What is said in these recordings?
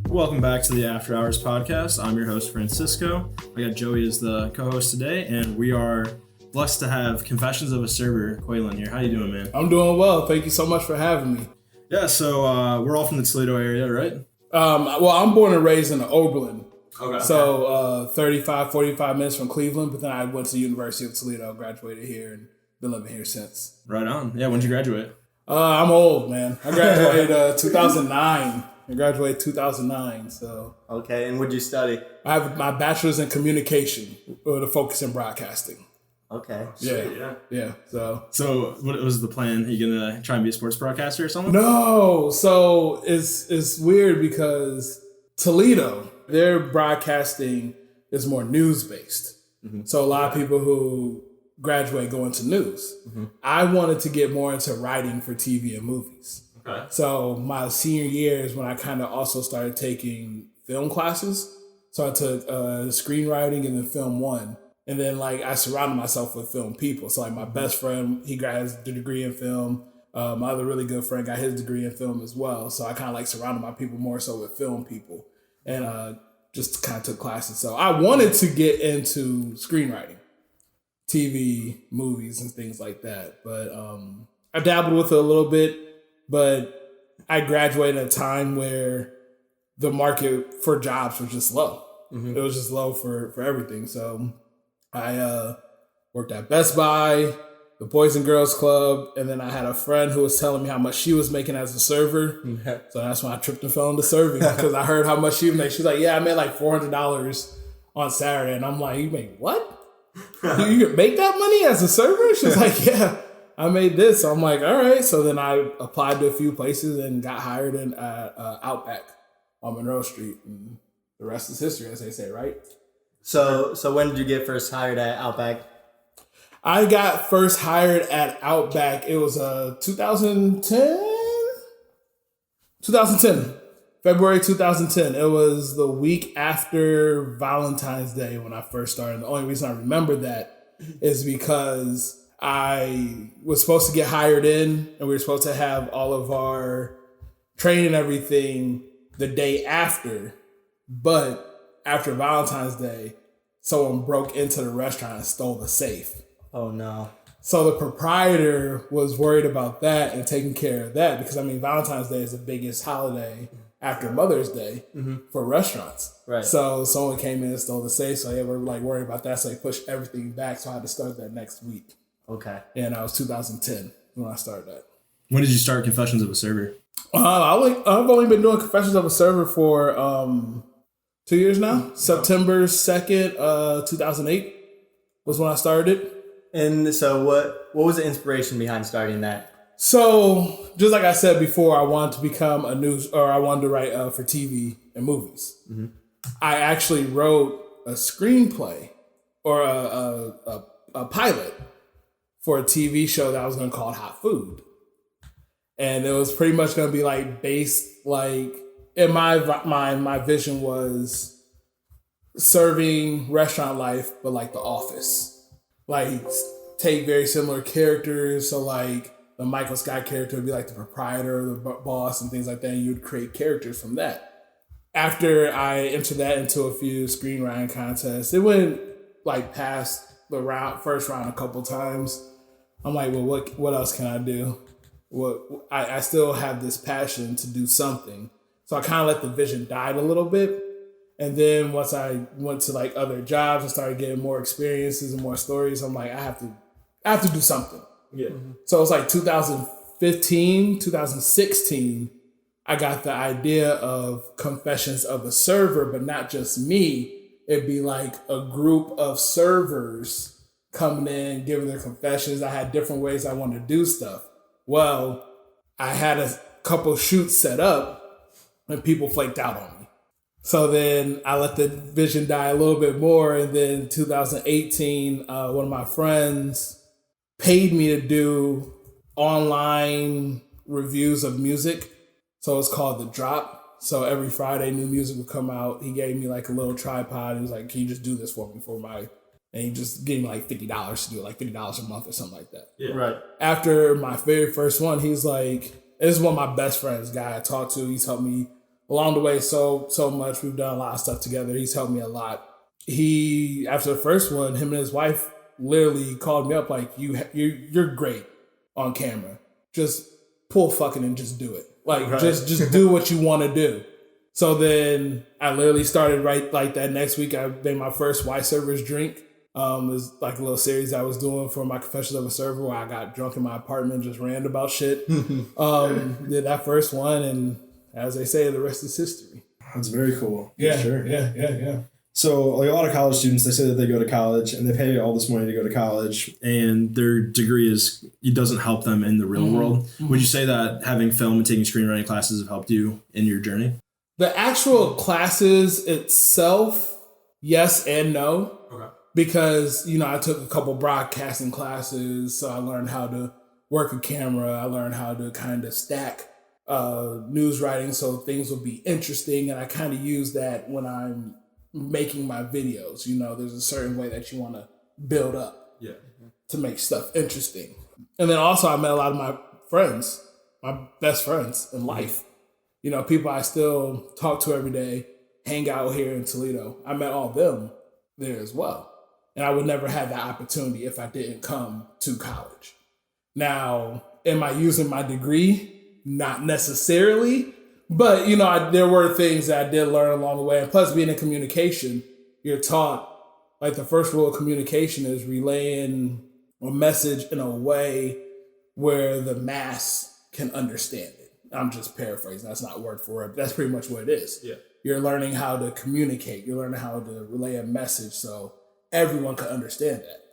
Welcome back to the After Hours podcast. I'm your host, Francisco. I got Joey as the co-host today, and we are blessed to have Confessions of a Server, Quaylen here. How you doing, man? I'm doing well. Thank you so much for having me. Yeah, so we're all from the Toledo area, right? Well, I'm born and raised in Oberlin. Okay. So 45 minutes from Cleveland, but then I went to the University of Toledo, graduated here, and been living here since. Right on. Yeah, when did you graduate? I'm old, man. I graduated 2009. I graduated 2009, so. Okay, and what'd you study? I have my bachelor's in communication with a focus in broadcasting. Okay. Yeah. So what was the plan? Are you gonna try and be a sports broadcaster or something? No. So it's weird because Toledo, their broadcasting is more news based. Mm-hmm. So a lot of people who graduate go into news. Mm-hmm. I wanted to get more into writing for TV and movies. Okay. So my senior year is when I kind of also started taking film classes. So I took screenwriting and then film one. And then I surrounded myself with film people. So my best friend, he got his degree in film. My other really good friend got his degree in film as well. So I kind of surrounded my people more so with film people and just kind of took classes. So I wanted to get into screenwriting, TV, movies, and things like that. But I dabbled with it a little bit. But I graduated at a time where the market for jobs was just low. Mm-hmm. It was just low for everything. So I worked at Best Buy, the Boys and Girls Club, and then I had a friend who was telling me how much she was making as a server. Yeah. So that's when I tripped and fell into serving because I heard how much she was making. She was like, yeah, I made $400 on Saturday. And I'm like, you make what? You can make that money as a server? She's like, yeah. I made this. So I'm like, all right. So then I applied to a few places and got hired in Outback on Monroe Street. And the rest is history, as they say, right? So when did you get first hired at Outback? I got first hired at Outback. It was 2010, February 2010. It was the week after Valentine's Day when I first started. The only reason I remember that is because I was supposed to get hired in and we were supposed to have all of our training and everything the day after. But after Valentine's Day, someone broke into the restaurant and stole the safe. Oh, no. So the proprietor was worried about that and taking care of that because, Valentine's Day is the biggest holiday after Mother's Day for restaurants. Right. So someone came in and stole the safe. So they were worried about that. So they pushed everything back. So I had to start that next week. Okay. And that was 2010 when I started that. When did you start Confessions of a Server? I've only been doing Confessions of a Server for 2 years now. September 2nd, 2008 was when I started. And so what was the inspiration behind starting that? So just like I said before, I wanted to become I wanted to write for TV and movies. Mm-hmm. I actually wrote a screenplay or a pilot for a TV show that I was going to call Hot Food. And it was pretty much going to be based in my vision was serving restaurant life, but The Office. Take very similar characters. So the Michael Scott character would be the proprietor, the boss and things like that. And you would create characters from that. After I entered that into a few screenwriting contests, it went past the first round a couple times. I'm like, well, what else can I do? I still have this passion to do something. So I kind of let the vision die a little bit. And then once I went to other jobs and started getting more experiences and more stories, I'm like, I have to do something. Yeah. Mm-hmm. So it's 2015, 2016, I got the idea of Confessions of a Server, but not just me. It'd be a group of servers coming in, giving their confessions. I had different ways I wanted to do stuff. Well, I had a couple shoots set up and people flaked out on me. So then I let the vision die a little bit more. And then 2018, one of my friends paid me to do online reviews of music. So it's called The Drop. So every Friday, new music would come out. He gave me a little tripod. He was like, can you just do this for me and he just gave me $50 to do it, $50 a month or something like that. Yeah. Right. After my very first one, he's like, this is one of my best friends, guy I talked to. He's helped me along the way so much. We've done a lot of stuff together. He's helped me a lot. He, after the first one, him and his wife literally called me up like, you're great on camera. Just pull fucking and just do it. Like, just do what you want to do. So then I literally started right like that next week. I made my first Why Servers Drink. It was like a little series I was doing for my Confessions of a Server where I got drunk in my apartment, just ranted about shit. Did that first one, and as they say, the rest is history. That's very cool. Yeah, sure. Yeah. So, like a lot of college students, they say that they go to college and they pay all this money to go to college, and their degree it doesn't help them in the real world. Mm-hmm. Would you say that having film and taking screenwriting classes have helped you in your journey? The actual classes itself, yes and no. Okay. Because, I took a couple broadcasting classes, so I learned how to work a camera. I learned how to kind of stack news writing so things will be interesting, and I kind of use that when I'm making my videos. There's a certain way that you want to build up to make stuff interesting. And then also I met a lot of my friends, my best friends in life. People I still talk to every day, hang out here in Toledo. I met all of them there as well. And I would never have that opportunity if I didn't come to college. Now, am I using my degree? Not necessarily. But, there were things that I did learn along the way. And plus, being in communication, you're taught, like, the first rule of communication is relaying a message in a way where the mass can understand it. I'm just paraphrasing. That's not word for word, but that's pretty much what it is. Yeah. You're learning how to communicate. You're learning how to relay a message so everyone can understand that.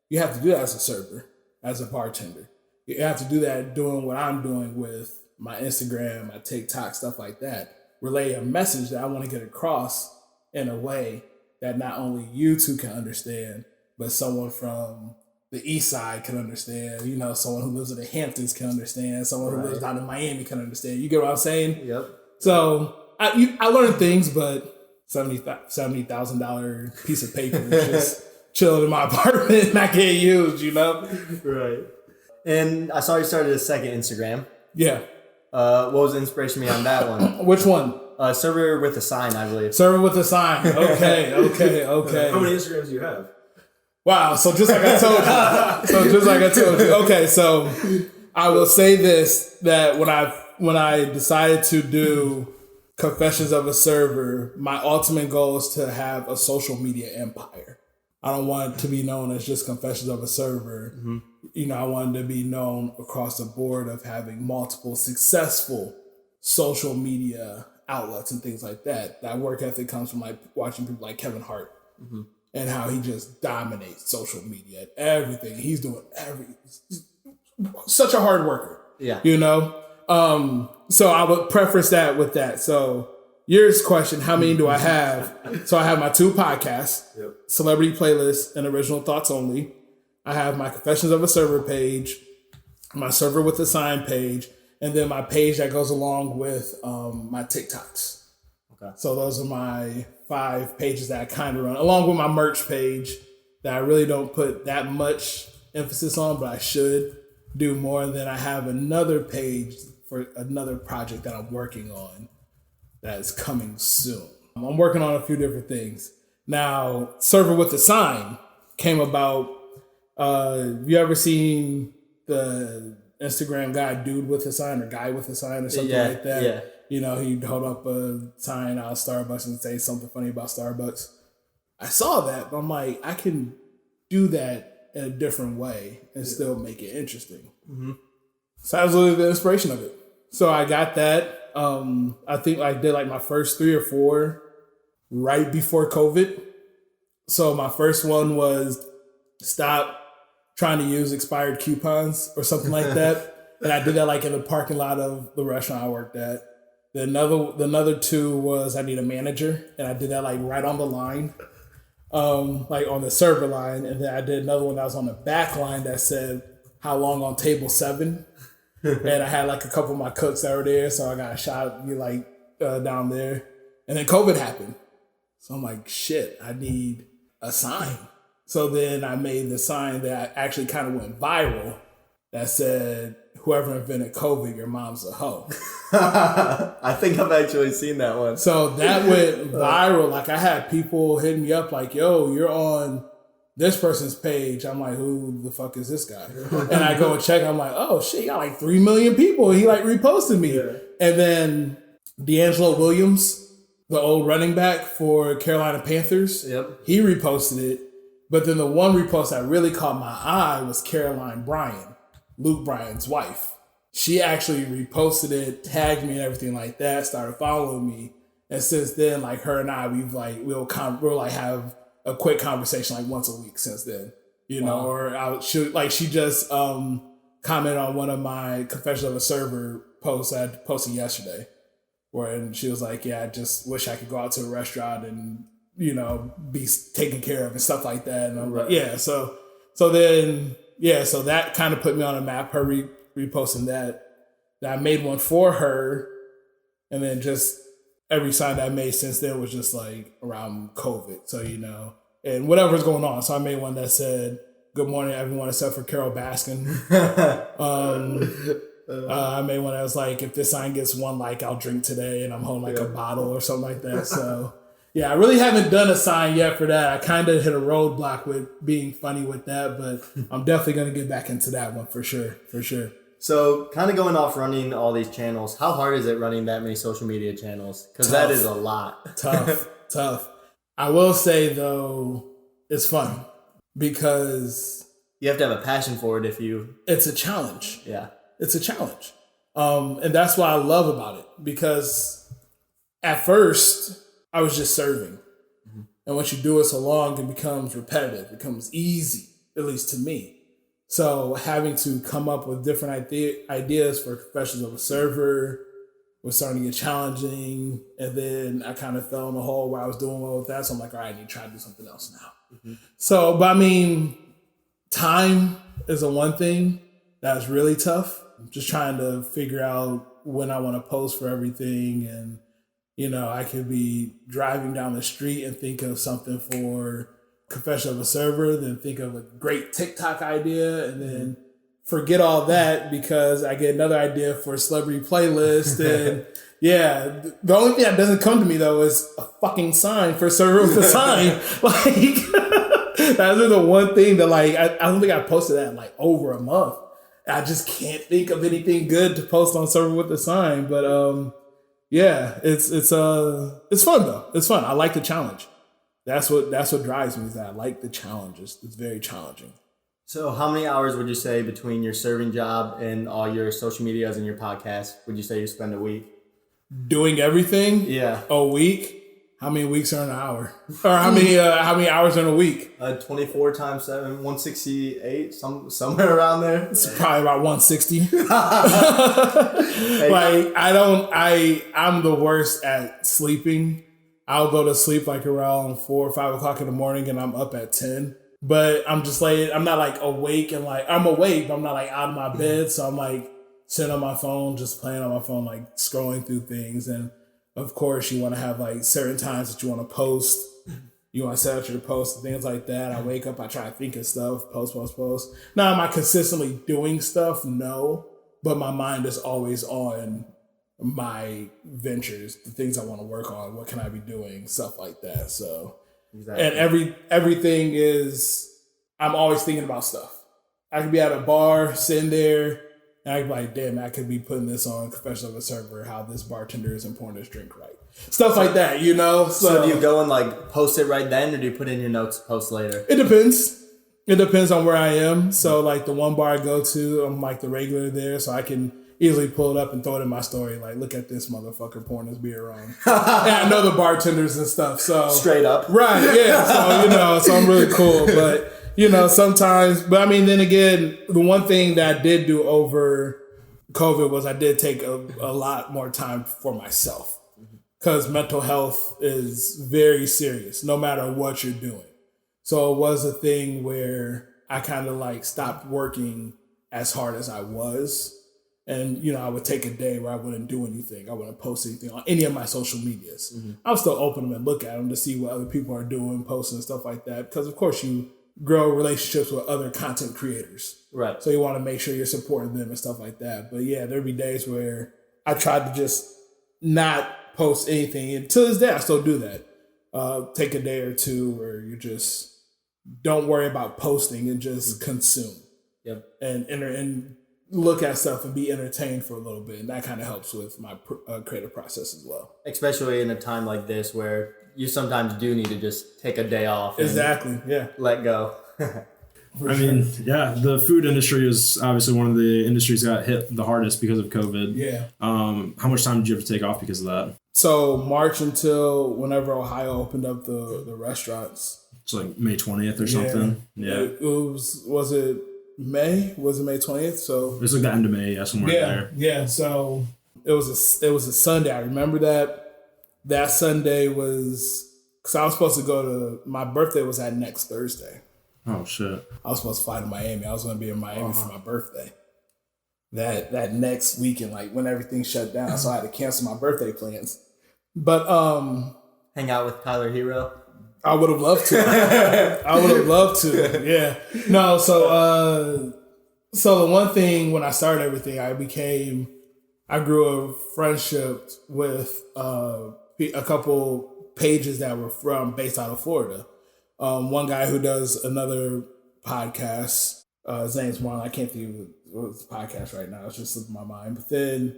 You have to do that as a server, as a bartender. You have to do that doing what I'm doing with my Instagram, my TikTok, stuff like that. Relay a message that I want to get across in a way that not only you two can understand, but someone from the East Side can understand. Someone who lives in the Hamptons can understand. Someone who lives down in Miami can understand. You get what I'm saying? Yep. So I learned things, but $70,000 piece of paper is just chilling in my apartment and I can't use, Right. And I saw you started a second Instagram. Yeah. What was the inspiration behind that one? Which one? Server with a sign, I believe. Server with a sign. Okay. How many Instagrams do you have? Wow. So just like I told you. Okay. So I will say this, that when I decided to do Confessions of a Server, my ultimate goal is to have a social media empire. I don't want it to be known as just Confessions of a Server. Mm-hmm. I wanted to be known across the board of having multiple successful social media outlets and things like that. That work ethic comes from like watching people like Kevin Hart and how he just dominates social media at everything. He's doing such a hard worker. Yeah. So I would preface that with that. So yours question, how many do I have? So I have my 2 podcasts, Celebrity Playlist and Original Thoughts Only. I have my Confessions of a Server page, my Server with a Sign page, and then my page that goes along with my TikToks. Okay. So those are my 5 pages that I kind of run, along with my merch page that I really don't put that much emphasis on, but I should do more. And then I have another page for another project that I'm working on that is coming soon. I'm working on a few different things. Now, Server with a Sign came about. Have you ever seen the Instagram guy, Dude with a Sign or Guy with a Sign or something like that? Yeah. He'd hold up a sign out of Starbucks and say something funny about Starbucks. I saw that, but I'm like, I can do that in a different way and still make it interesting. Mm-hmm. So that was literally the inspiration of it. So I got that. I think I did like my first 3 or 4 right before COVID. So my first one was stop trying to use expired coupons or something like that. And I did that like in the parking lot of the restaurant I worked at. The another 2 was I need a manager. And I did that like right on the line, like on the server line. And then I did another one that was on the back line that said, how long on table 7? And I had like a couple of my cooks that were there. So I got a shot down there. And then COVID happened. So I'm like, shit, I need a sign. So then I made the sign that actually kind of went viral that said, whoever invented COVID, your mom's a hoe. I think I've actually seen that one. So that went viral. Like I had people hitting me up like, yo, you're on this person's page. I'm like, who the fuck is this guy? And I go and check. I'm like, oh shit, he got like 3 million people. He like reposted me. Yeah. And then D'Angelo Williams, the old running back for Carolina Panthers, he reposted it. But then the one repost that really caught my eye was Caroline Bryan, Luke Bryan's wife. She actually reposted it, tagged me and everything like that, started following me. And since then, like her and I, we'll have a quick conversation like once a week since then, you know, or she just commented on one of my Confession of a Server posts I posted yesterday, and she was like, yeah, I just wish I could go out to a restaurant and, you know, be taken care of and stuff like that. And I'm like, yeah. So that kind of put me on a map, her reposting that I made one for her. And then just every sign that I made since then was just like around COVID. So, you know, and whatever's going on. So I made one that said, good morning, everyone, except for Carol Baskin. I made one that was like, if this sign gets one like, I'll drink today, and I'm holding like a bottle or something like that. So yeah, I really haven't done a sign yet for that. I kind of hit a roadblock with being funny with that, but I'm definitely going to get back into that one for sure. So kind of going off running all these channels, how hard is it running that many social media channels? Because that is a lot. Tough. I will say, though, it's fun because you have to have a passion for it it's a challenge. Yeah. It's a challenge. And that's what I love about it, because at first I was just serving. Mm-hmm. And once you do it so long, it becomes repetitive. It becomes easy, at least to me. So having to come up with different ideas for Confessions of a Server was starting to get challenging. And then I kind of fell in the hole where I was doing well with that. So I'm like, all right, I need to try to do something else now. Mm-hmm. So, but I mean, time is the one thing that's really tough. I'm just trying to figure out when I want to post for everything. And, you know, I could be driving down the street and think of something for Confession of a Server, then think of a great TikTok idea, and then forget all that because I get another idea for a celebrity playlist. And yeah, the only thing that doesn't come to me though is a fucking sign for Server with a sign. Like that's the one thing that like I don't think I posted that in like over a month. I just can't think of anything good to post on Server with a sign. But yeah, it's fun though. It's fun. I like the challenge. That's what drives me, is that I like the challenges. It's very challenging. So how many hours would you say between your serving job and all your social medias and your podcast would you say you spend a week? Doing everything? Yeah. A week? How many weeks are in an hour? Or how many hours in a week? 24 times 7, 168, somewhere around there. It's probably about 160. I'm the worst at sleeping. I'll go to sleep like around 4 or 5 o'clock in the morning and I'm up at 10. But I'm just like, I'm not like awake and like, I'm awake, but I'm not like out of my bed. So I'm like sitting on my phone, just playing on my phone, like scrolling through things. And of course you want to have like certain times that you want to post. You want to set out your posts and things like that. I wake up, I try to think of stuff, post. Now, am I consistently doing stuff? No. But my mind is always on my ventures, the things I want to work on, what can I be doing, stuff like that. So, exactly. And everything is, I'm always thinking about stuff. I could be at a bar, sitting there, and I could be like, damn, I could be putting this on Confession of a Server, how this bartender isn't pouring this drink right. Stuff like that, you know? So do you go and like post it right then, or do you put in your notes to post later? It depends. It depends on where I am. So like the one bar I go to, I'm like the regular there, so I can easily pull it up and throw it in my story. Like, look at this motherfucker pouring his beer on. And I know the bartenders and stuff. So straight up. Right, yeah. So, you know, so I'm really cool. But, you know, sometimes, but I mean, then again, the one thing that I did do over COVID was I did take a lot more time for myself. Because mental health is very serious, no matter what you're doing. So it was a thing where I kind of like stopped working as hard as I was. And, you know, I would take a day where I wouldn't do anything. I wouldn't post anything on any of my social medias. Mm-hmm. I would still open them and look at them to see what other people are doing, posting, stuff like that. Because, of course, you grow relationships with other content creators. Right. So you want to make sure you're supporting them and stuff like that. But yeah, there'd be days where I tried to just not post anything. And to this day, I still do that. Take a day or two where you just don't worry about posting and just consume. Yep. And look at stuff and be entertained for a little bit. And that kind of helps with my creative process as well. Especially in a time like this where you sometimes do need to just take a day off. Exactly. Yeah. Let go. I mean, yeah, the food industry is obviously one of the industries that got hit the hardest because of COVID. Yeah. How much time did you have to take off because of that? So March until whenever Ohio opened up the restaurants. It's like May 20th or something. Yeah. It was it May? Was it May 20th? So it's like the end of May, yeah, somewhere there. Yeah. So it was a Sunday. I remember that. That Sunday was because I was supposed to go to my birthday was that next Thursday. Oh shit! I was supposed to fly to Miami. I was going to be in Miami for my birthday. That next weekend, like when everything shut down, so I had to cancel my birthday plans. But hang out with Tyler Hero. I would have loved to. I would have loved to. Yeah. No. So the one thing when I started everything, I grew a friendship with a couple pages that were based out of Florida. One guy who does another podcast, his name's Marlon. I can't think of what's the podcast right now. It's just slipping my mind. But then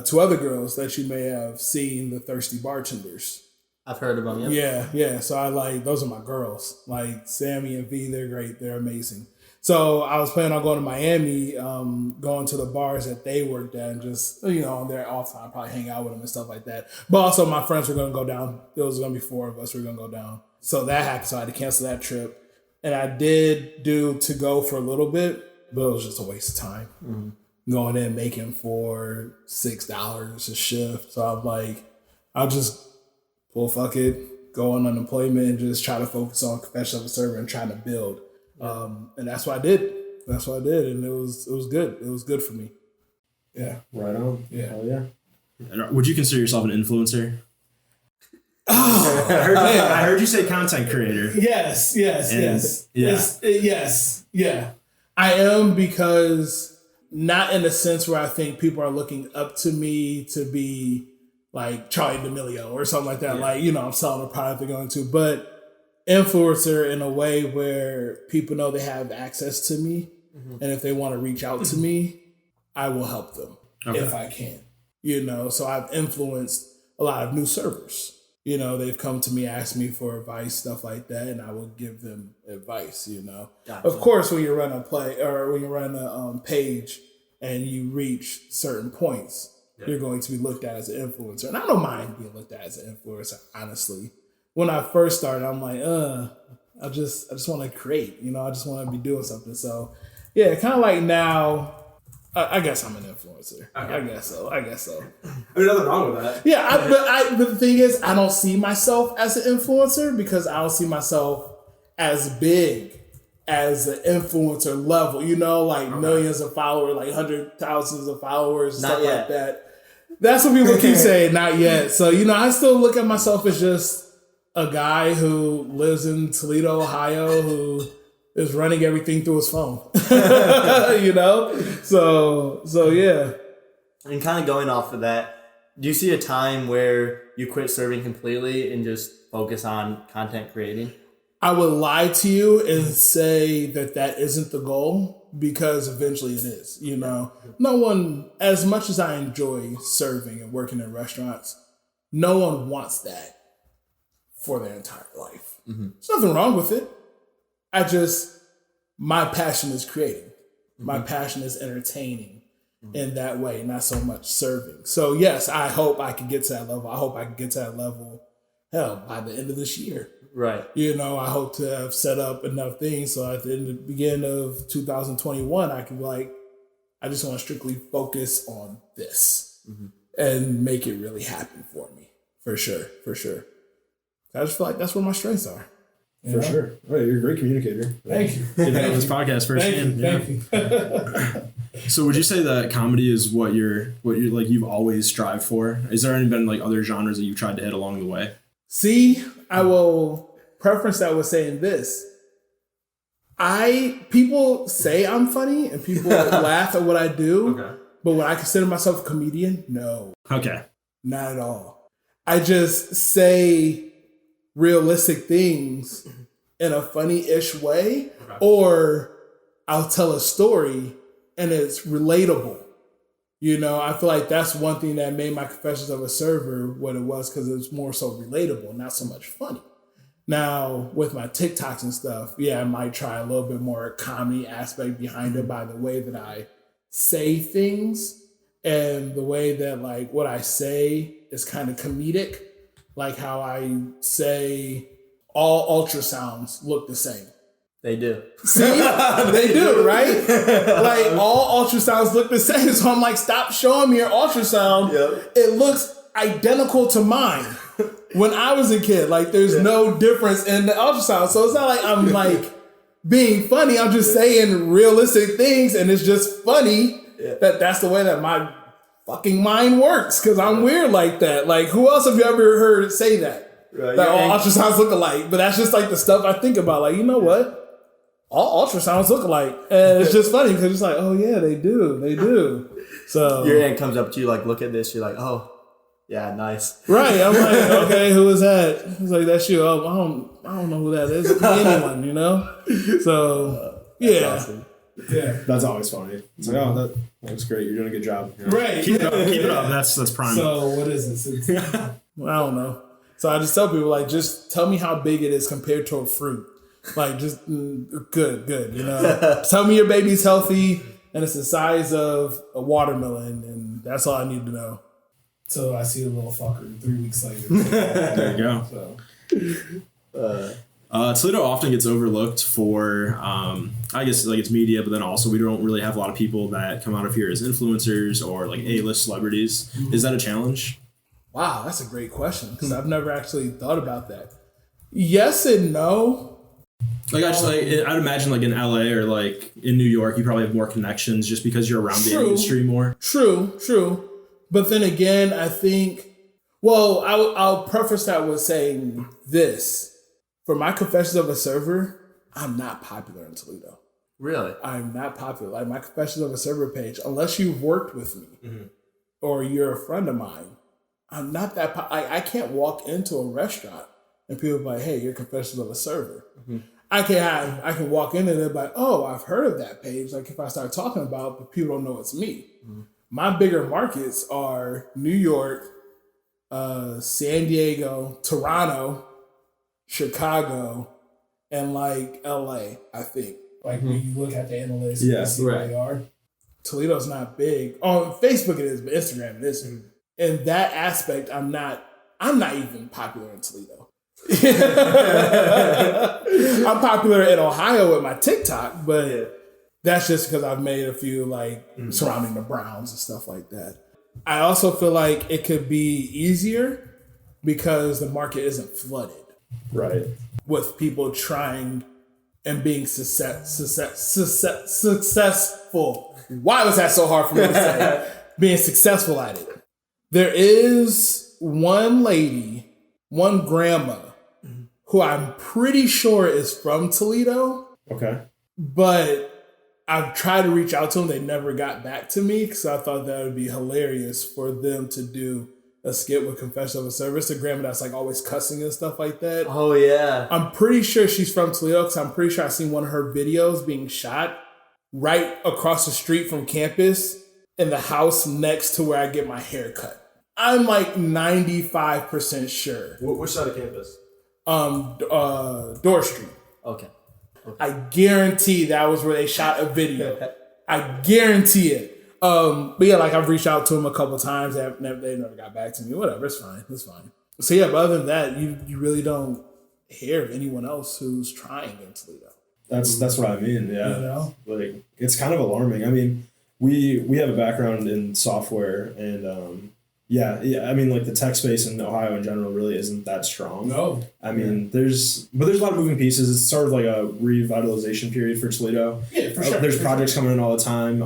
two other girls that you may have seen, the Thirsty Bartenders. I've heard of them. Yep. Yeah. So those are my girls. Like Sammy and V, they're great. They're amazing. So I was planning on going to Miami, going to the bars that they worked at and just, on their off time, probably hang out with them and stuff like that. But also my friends were going to go down. There was going to be 4 of us who were going to go down. So that happened. So I had to cancel that trip. And I did do to go for a little bit, but it was just a waste of time. Mm-hmm. Going in, making $6 a shift. So I'm like, I'll just fuck it, go on unemployment and just try to focus on confession of a server and trying to build. And that's what I did. And it was good. It was good for me. Yeah. Right on. Yeah. Hell yeah. Would you consider yourself an influencer? Oh, I heard you say content creator. Yes. Yeah. Yes. Yeah. I am, because not in a sense where I think people are looking up to me to be like Charlie D'Amelio or something like that. Yeah. Like, I'm selling a product they're going to, but influencer in a way where people know they have access to me. Mm-hmm. And if they want to reach out to me, I will help them if I can, so I've influenced a lot of new servers. They've come to me, asked me for advice, stuff like that, and I will give them advice, Gotcha. Of course, when you run a play or when you run a page and you reach certain points, you're going to be looked at as an influencer. And I don't mind being looked at as an influencer, honestly. When I first started, I'm like, I just want to create, I just want to be doing something. So, yeah, kind of like now, I guess I'm an influencer. Okay. I guess so. There's nothing wrong with that. Yeah, but the thing is, I don't see myself as an influencer because I don't see myself as big as an influencer level, millions of followers, like 100,000s of followers, stuff like that. That's what people keep saying, not yet. So, I still look at myself as just a guy who lives in Toledo, Ohio, who is running everything through his phone. So yeah. And kind of going off of that, do you see a time where you quit serving completely and just focus on content creating? I would lie to you and say that isn't the goal, because eventually it is. No one, as much as I enjoy serving and working in restaurants, no one wants that for their entire life. Mm-hmm. There's nothing wrong with it. My passion is creating. Mm-hmm. My passion is entertaining in that way, not so much serving. So yes, I hope I can get to that level. I hope I can get to that level, by the end of this year. Right. I hope to have set up enough things so at the beginning of 2021, I can be like, I just want to strictly focus on this and make it really happen for me. For sure. I just feel like that's where my strengths are. For sure. Oh, you're a great communicator. Thank you. On this podcast firsthand. Thank you. So would you say that comedy is what you're like you've always strived for? Is there any been like other genres that you've tried to hit along the way? See, I will preference that with saying this. People say I'm funny and people laugh at what I do. Okay. But would I consider myself a comedian? No. Okay. Not at all. I just say realistic things in a funny-ish way, or I'll tell a story and it's relatable. You know, I feel like that's one thing that made my Confessions of a Server what it was, because it was more so relatable, not so much funny. Now, with my TikToks and stuff, yeah, I might try a little bit more comedy aspect behind it by the way that I say things and the way that, like, what I say is kind of comedic, like how I say all ultrasounds look the same. They do. See? They do, right? Like, all ultrasounds look the same. So I'm like, stop showing me your ultrasound. Yep. It looks identical to mine when I was a kid. Like, there's no difference in the ultrasound. So it's not like I'm like being funny. I'm just saying realistic things, and it's just funny that's the way that my fucking mind works, because I'm weird like that. Like, who else have you ever heard say that? Right. That all ultrasounds look alike. But that's just like the stuff I think about. Like, you know what? All ultrasounds look alike. And it's just funny because it's like, oh yeah, they do. So your aunt comes up to you like, look at this. You're like, oh, yeah, nice. Right. I'm like, okay, who is that? He's like, that's you. Oh, I don't know who that is. It could be anyone, you know? So, yeah. Awesome. Yeah. That's always funny. It's like, oh, that looks great. You're doing a good job. You know? Right. Keep it up. Keep it up. That's prime. So, what is this? Well, I don't know. So, I just tell people, like, just tell me how big it is compared to a fruit. Like, just good, you know? Tell me your baby's healthy and it's the size of a watermelon, and that's all I need to know. So I see a little fucker 3 weeks later. There you go. Toledo often gets overlooked for, I guess, like, it's media, but then also we don't really have a lot of people that come out of here as influencers or like A-list celebrities. Mm-hmm. Is that a challenge? Wow, that's a great question, because I've never actually thought about that. Yes and no. Like, actually, I'd imagine, like, in LA or like in New York, you probably have more connections just because you're around the industry more. True. But then again, I think, well, I'll preface that with saying this. For my Confessions of a Server, I'm not popular in Toledo. Really? I'm not popular. Like, my Confessions of a Server page, unless you've worked with me or you're a friend of mine, I'm not that I can't walk into a restaurant and people be like, hey, you're Confessions of a Server. Mm-hmm. I can walk in and they're like, oh, I've heard of that page. Like, if I start talking about it, but people don't know it's me. Mm-hmm. My bigger markets are New York, San Diego, Toronto, Chicago, and like LA, I think. Like, when you look at the analytics, you see where they are. Toledo's not big. On Facebook it is, but Instagram it isn't. Mm-hmm. In that aspect, I'm not even popular in Toledo. I'm popular in Ohio with my TikTok, but that's just because I've made a few, like, surrounding the Browns and stuff like that. I also feel like it could be easier because the market isn't flooded. Right. With people trying and being successful. Why was that so hard for me to say? Being successful at it. There is one lady, one grandma, who I'm pretty sure is from Toledo. Okay. But I've tried to reach out to them. They never got back to me, because I thought that would be hilarious for them to do a skit with Confession of a Server. It's a grandma that's like always cussing and stuff like that. Oh, yeah. I'm pretty sure she's from Toledo, because I'm pretty sure I've seen one of her videos being shot right across the street from campus in the house next to where I get my hair cut. I'm like 95% sure. Which side of campus? Door Street. Okay. I guarantee that was where they shot a video. I guarantee it. But yeah, like, I've reached out to them a couple times. They never got back to me. Whatever, it's fine. So yeah, but other than that, you really don't hear of anyone else who's trying in Toledo. That's what I mean. Yeah. You know? Like, it's kind of alarming. I mean, we have a background in software, and yeah. I mean, like, the tech space in Ohio in general really isn't that strong. No. I mean, there's a lot of moving pieces. It's sort of like a revitalization period for Toledo. Yeah, for sure. There's projects coming in all the time.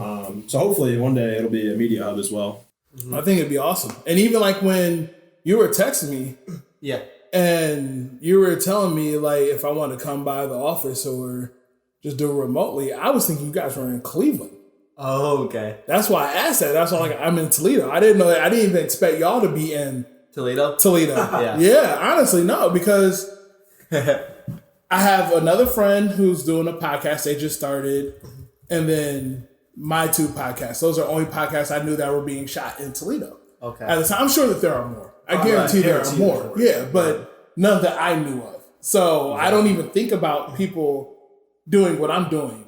So hopefully one day it'll be a media hub as well. Mm-hmm. I think it'd be awesome. And even like when you were texting me. Yeah. And you were telling me, like, if I want to come by the office or just do it remotely. I was thinking you guys were in Cleveland. Oh, okay. That's why I asked that. That's why I'm in Toledo. I didn't know that. I didn't even expect y'all to be in Toledo. Yeah, honestly, no, because I have another friend who's doing a podcast. They just started. And then my 2 podcasts. Those are only podcasts I knew that were being shot in Toledo. Okay. At the time, I'm sure that there are more. I guarantee there are more. Yeah, but none that I knew of. So I don't even think about people doing what I'm doing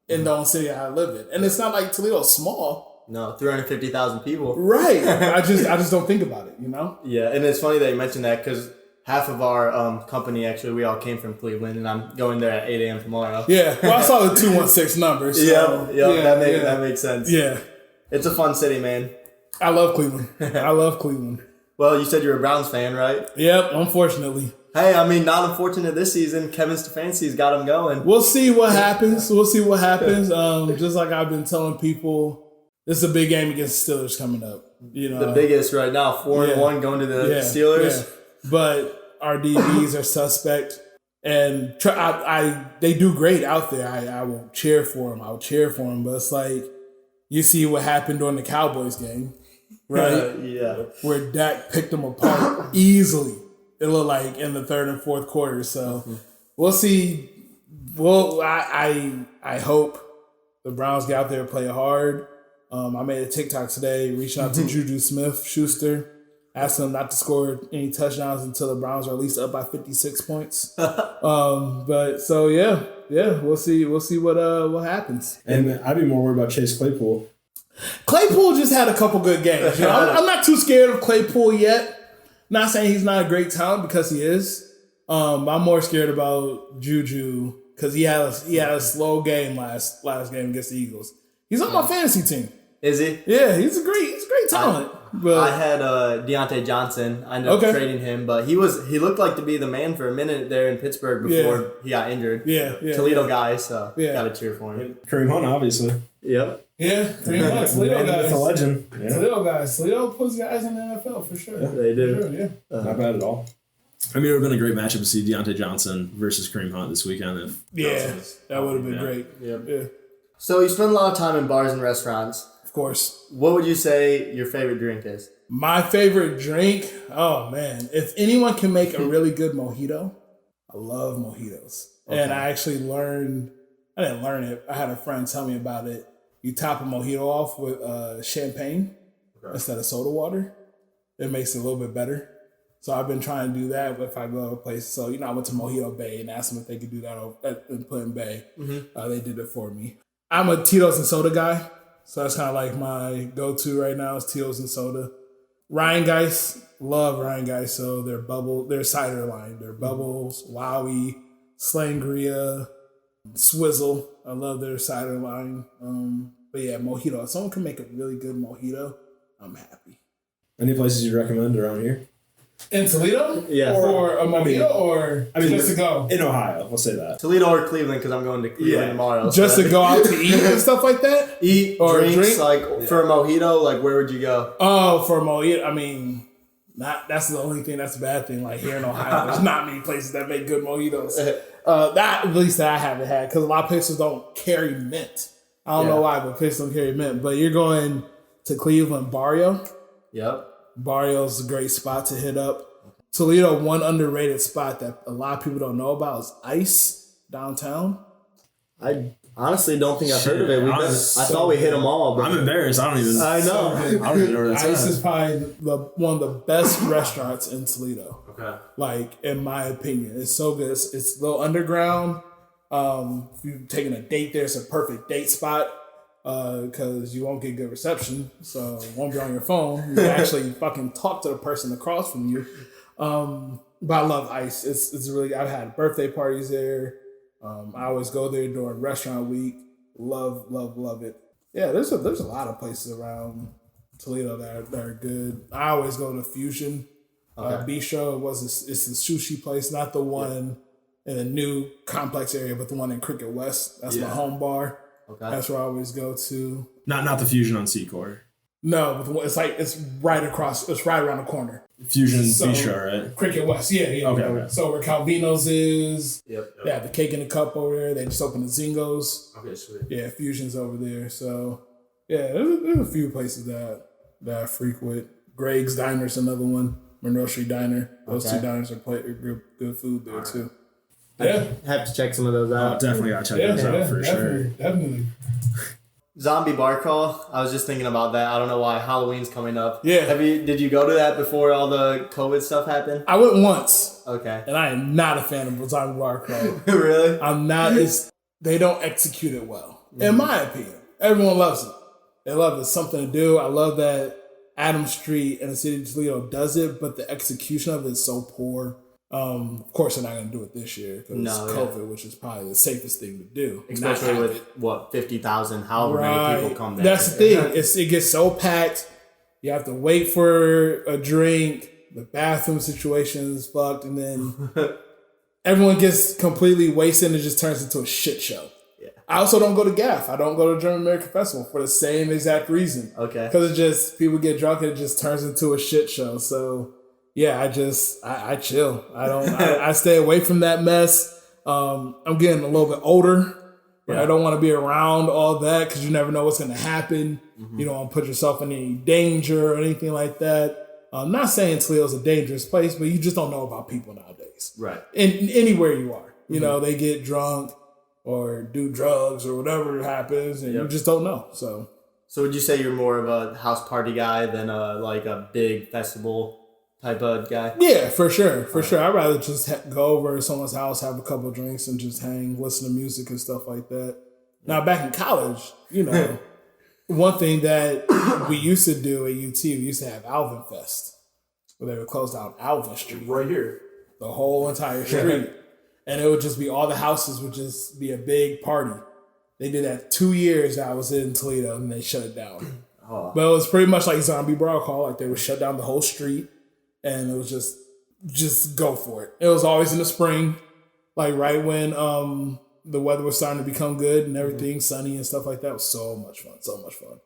in the own city I live in. And it's not like Toledo's small. No, 350,000 people. Right. I just don't think about it, you know? Yeah, and it's funny that you mentioned that because half of our company, actually, we all came from Cleveland, and I'm going there at 8 a.m. tomorrow. Yeah, well, I saw the 216 numbers. So, that makes sense. Yeah. It's a fun city, man. I love Cleveland. I love Cleveland. Well, you said you're a Browns fan, right? Yep, unfortunately. Hey, I mean, not unfortunate this season. Kevin Stefanski's got him going. We'll see what happens. Just like I've been telling people, this is a big game against the Steelers coming up. You know, the biggest right now, 4-1 going to the Steelers. Yeah. But our DBs are suspect, and they do great out there. I will cheer for them. I'll cheer for them. But it's like you see what happened during the Cowboys game, right? Where Dak picked them apart easily. It looked like in the 3rd and 4th quarter. So we'll see. Well, I hope the Browns get out there and play hard. I made a TikTok today reaching out to Juju Smith-Schuster, asking him not to score any touchdowns until the Browns are at least up by 56 points. But so we'll see what happens. And I'd be more worried about Chase Claypool. Claypool just had a couple good games. You know, I'm not too scared of Claypool yet. Not saying he's not a great talent because he is. I'm more scared about Juju because he had a slow game last game against the Eagles. He's on my fantasy team. Is he? Yeah, he's a great talent. I had Deontay Johnson. I ended up trading him, but he looked like to be the man for a minute there in Pittsburgh before he got injured. Yeah. Toledo guy, so gotta cheer for him. Kareem Hunt, obviously. Yep. Yeah, Kareem Hunt, Toledo guys. That's a legend. Yeah. Toledo guys. Toledo puts guys in the NFL for sure. Yeah, they do. For sure, yeah. Not bad at all. I mean, it would have been a great matchup to see Deontay Johnson versus Kareem Hunt this weekend. That would have been great. Yep. Yeah. So you spend a lot of time in bars and restaurants. Of course. What would you say your favorite drink is? My favorite drink? Oh, man. If anyone can make a really good mojito, I love mojitos. Okay. And I actually I didn't learn it. I had a friend tell me about it. You top a mojito off with champagne instead of soda water. It makes it a little bit better. So I've been trying to do that if I go to a place. So, I went to Mojito Bay and asked them if they could do that in Clinton Bay. Mm-hmm. They did it for me. I'm a Tito's and soda guy. So that's kind of like my go-to right now is Tito's and soda. Ryan Geist, love Ryan Geist. So their cider line. Their Bubbles, Wowie, Slangria, Swizzle. I love their cider line. But yeah, mojito. If someone can make a really good mojito, I'm happy. Any places you'd recommend around here? In Toledo? Yeah. Or a mojito just to go? In Ohio, we'll say that. Toledo or Cleveland because I'm going to Cleveland tomorrow. Just to go out to eat and stuff like that? Eat, or drinks, for a mojito, like where would you go? Oh, for a mojito, I mean, that's the only thing that's a bad thing. Like here in Ohio, there's not many places that make good mojitos. That at least that I haven't had because a lot of places don't carry mint. I don't know why, but places don't carry mint. But you're going to Cleveland, Barrio. Yep. Barrio's a great spot to hit up. Toledo, one underrated spot that a lot of people don't know about is Ice downtown. I honestly don't think I've heard of it. I thought we hit them all. But I'm embarrassed. I know. I don't even know where that's Ice is probably one of the best restaurants in Toledo. Okay. Like, in my opinion. It's so good. It's a little underground. If you're taking a date there, it's a perfect date spot. Because you won't get good reception, so it won't be on your phone. You can actually fucking talk to the person across from you. But I love Ice. It's really. I've had birthday parties there. I always go there during restaurant week. Love it. Yeah, there's a lot of places around Toledo that are good. I always go to Fusion Bistro. It's the sushi place, not the one in the new complex area, but the one in Cricket West. That's my home bar. Okay. That's where I always go to. Not the Fusion on Secor. No, it's right across. It's right around the corner. Fusion Bistro, right? Cricket West, yeah. Okay. So where Calvino's is, Yep. they have the Cake in the Cup over there. They just opened the Zingos. Okay, sweet. Yeah, Fusion's over there. So yeah, there's a few places that I frequent. Greg's Diner's another one. Monroe Street Diner. Those two diners are good food there too. Yeah, Have to check some of those out. Definitely gotta check those out for sure. Definitely. Zombie bar crawl. I was just thinking about that. I don't know why. Halloween's coming up. Yeah. Did you go to that before all the COVID stuff happened? I went once. Okay. And I am not a fan of zombie bar crawl. Really? I'm not. They don't execute it well, in my opinion. Everyone loves it. They love it. It's something to do. I love that Adams Street and the city of Toledo does it, but the execution of it is so poor. Of course, they're not going to do it this year because COVID, which is probably the safest thing to do. Especially with, 50,000, however many people come there. That's the thing. It gets so packed. You have to wait for a drink. The bathroom situation is fucked. And then everyone gets completely wasted and it just turns into a shit show. Yeah. I also don't go to GAF. I don't go to German American Festival for the same exact reason. Okay. Because it just, people get drunk and it just turns into a shit show. So... yeah, I chill. I stay away from that mess. I'm getting a little bit older. Yeah. I don't want to be around all that because you never know what's going to happen. Mm-hmm. You don't want to put yourself in any danger or anything like that. I'm not saying Toledo's a dangerous place, but you just don't know about people nowadays. Right. In anywhere you are. You know, they get drunk or do drugs or whatever happens and you just don't know. So would you say you're more of a house party guy than a big festival type of guy? Yeah, for sure. I'd rather just go over to someone's house, have a couple of drinks, and just hang, listen to music and stuff like that. Now, back in college, one thing that we used to do at UT, we used to have Alvin Fest, where they would close down Alvin Street. Right here. The whole entire street. And it would just be, all the houses would just be a big party. They did that 2 years that I was in Toledo, and they shut it down. Oh. But it was pretty much like Zombie Brawl Call. Like, they would shut down the whole street. And it was just go for it. It was always in the spring, like right when the weather was starting to become good and everything, sunny and stuff like that. It was so much fun.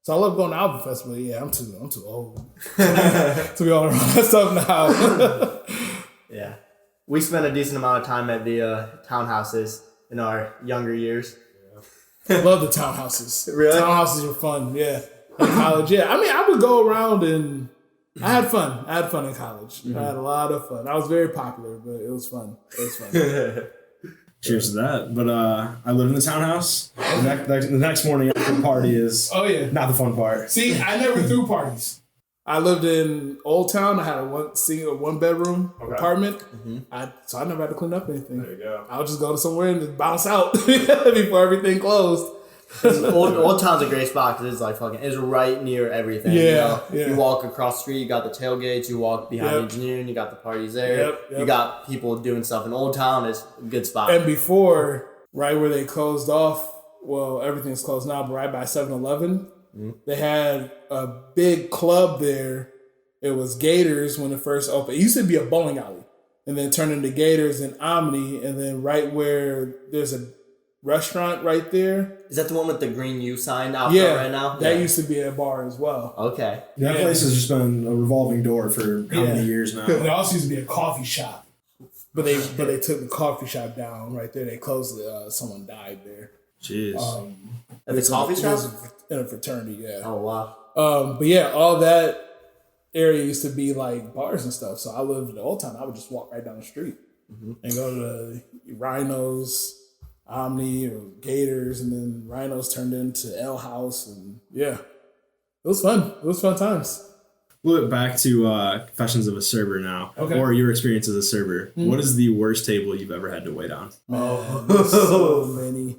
So I love going to Alvin Festival. Yeah, I'm too old to be all around that stuff now. Yeah, we spent a decent amount of time at the townhouses in our younger years. Yeah. Love the townhouses. Really? Townhouses are fun. Yeah, in college. Yeah, I mean, I would go around and. I had fun in college. Mm-hmm. I had a lot of fun. I was very popular, but it was fun. Cheers to that. But I live in the townhouse. The next morning after the party is not the fun part. See, I never threw parties. I lived in Old Town. I had a one bedroom apartment. Mm-hmm. So I never had to clean up anything. There you go. I would just go to somewhere and just bounce out before everything closed. Old Town's a great spot because it's right near everything. Yeah, You walk across the street, you got the tailgates, you walk behind Engineering, you got the parties there. Yep. You got people doing stuff in Old Town. It's a good spot. And before, right where they closed off, well, everything's closed now, but right by 7-Eleven, they had a big club there. It was Gators when it first opened. It used to be a bowling alley and then turned into Gators and Omni, and then right where there's a restaurant right there. Is that the one with the green U sign out there right now? That used to be a bar as well. Okay. That place has just been a revolving door for how many years now? It also used to be a coffee shop. But they took the coffee shop down right there. They closed it. Someone died there. Jeez. At the coffee shop? In a fraternity, yeah. Oh, wow. But yeah, all that area used to be like bars and stuff. So I lived in the Old Town. I would just walk right down the street and go to the Rhinos, Omni or Gators, and then Rhinos turned into L House, and it was fun. It was fun times. A little bit back to Confessions of a Server now, or your experience as a server. Mm-hmm. What is the worst table you've ever had to wait on? There's so many.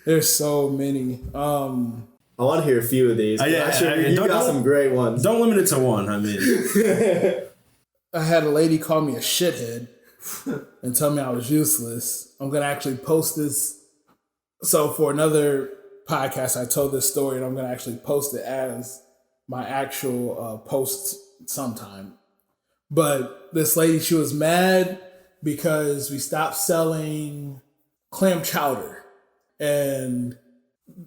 There's so many. I want to hear a few of these. You got some great ones. Don't limit it to one. I mean, I had a lady call me a shithead and tell me I was useless. I'm going to actually post this. So for another podcast, I told this story, and I'm going to actually post it as my actual post sometime. But this lady, she was mad because we stopped selling clam chowder and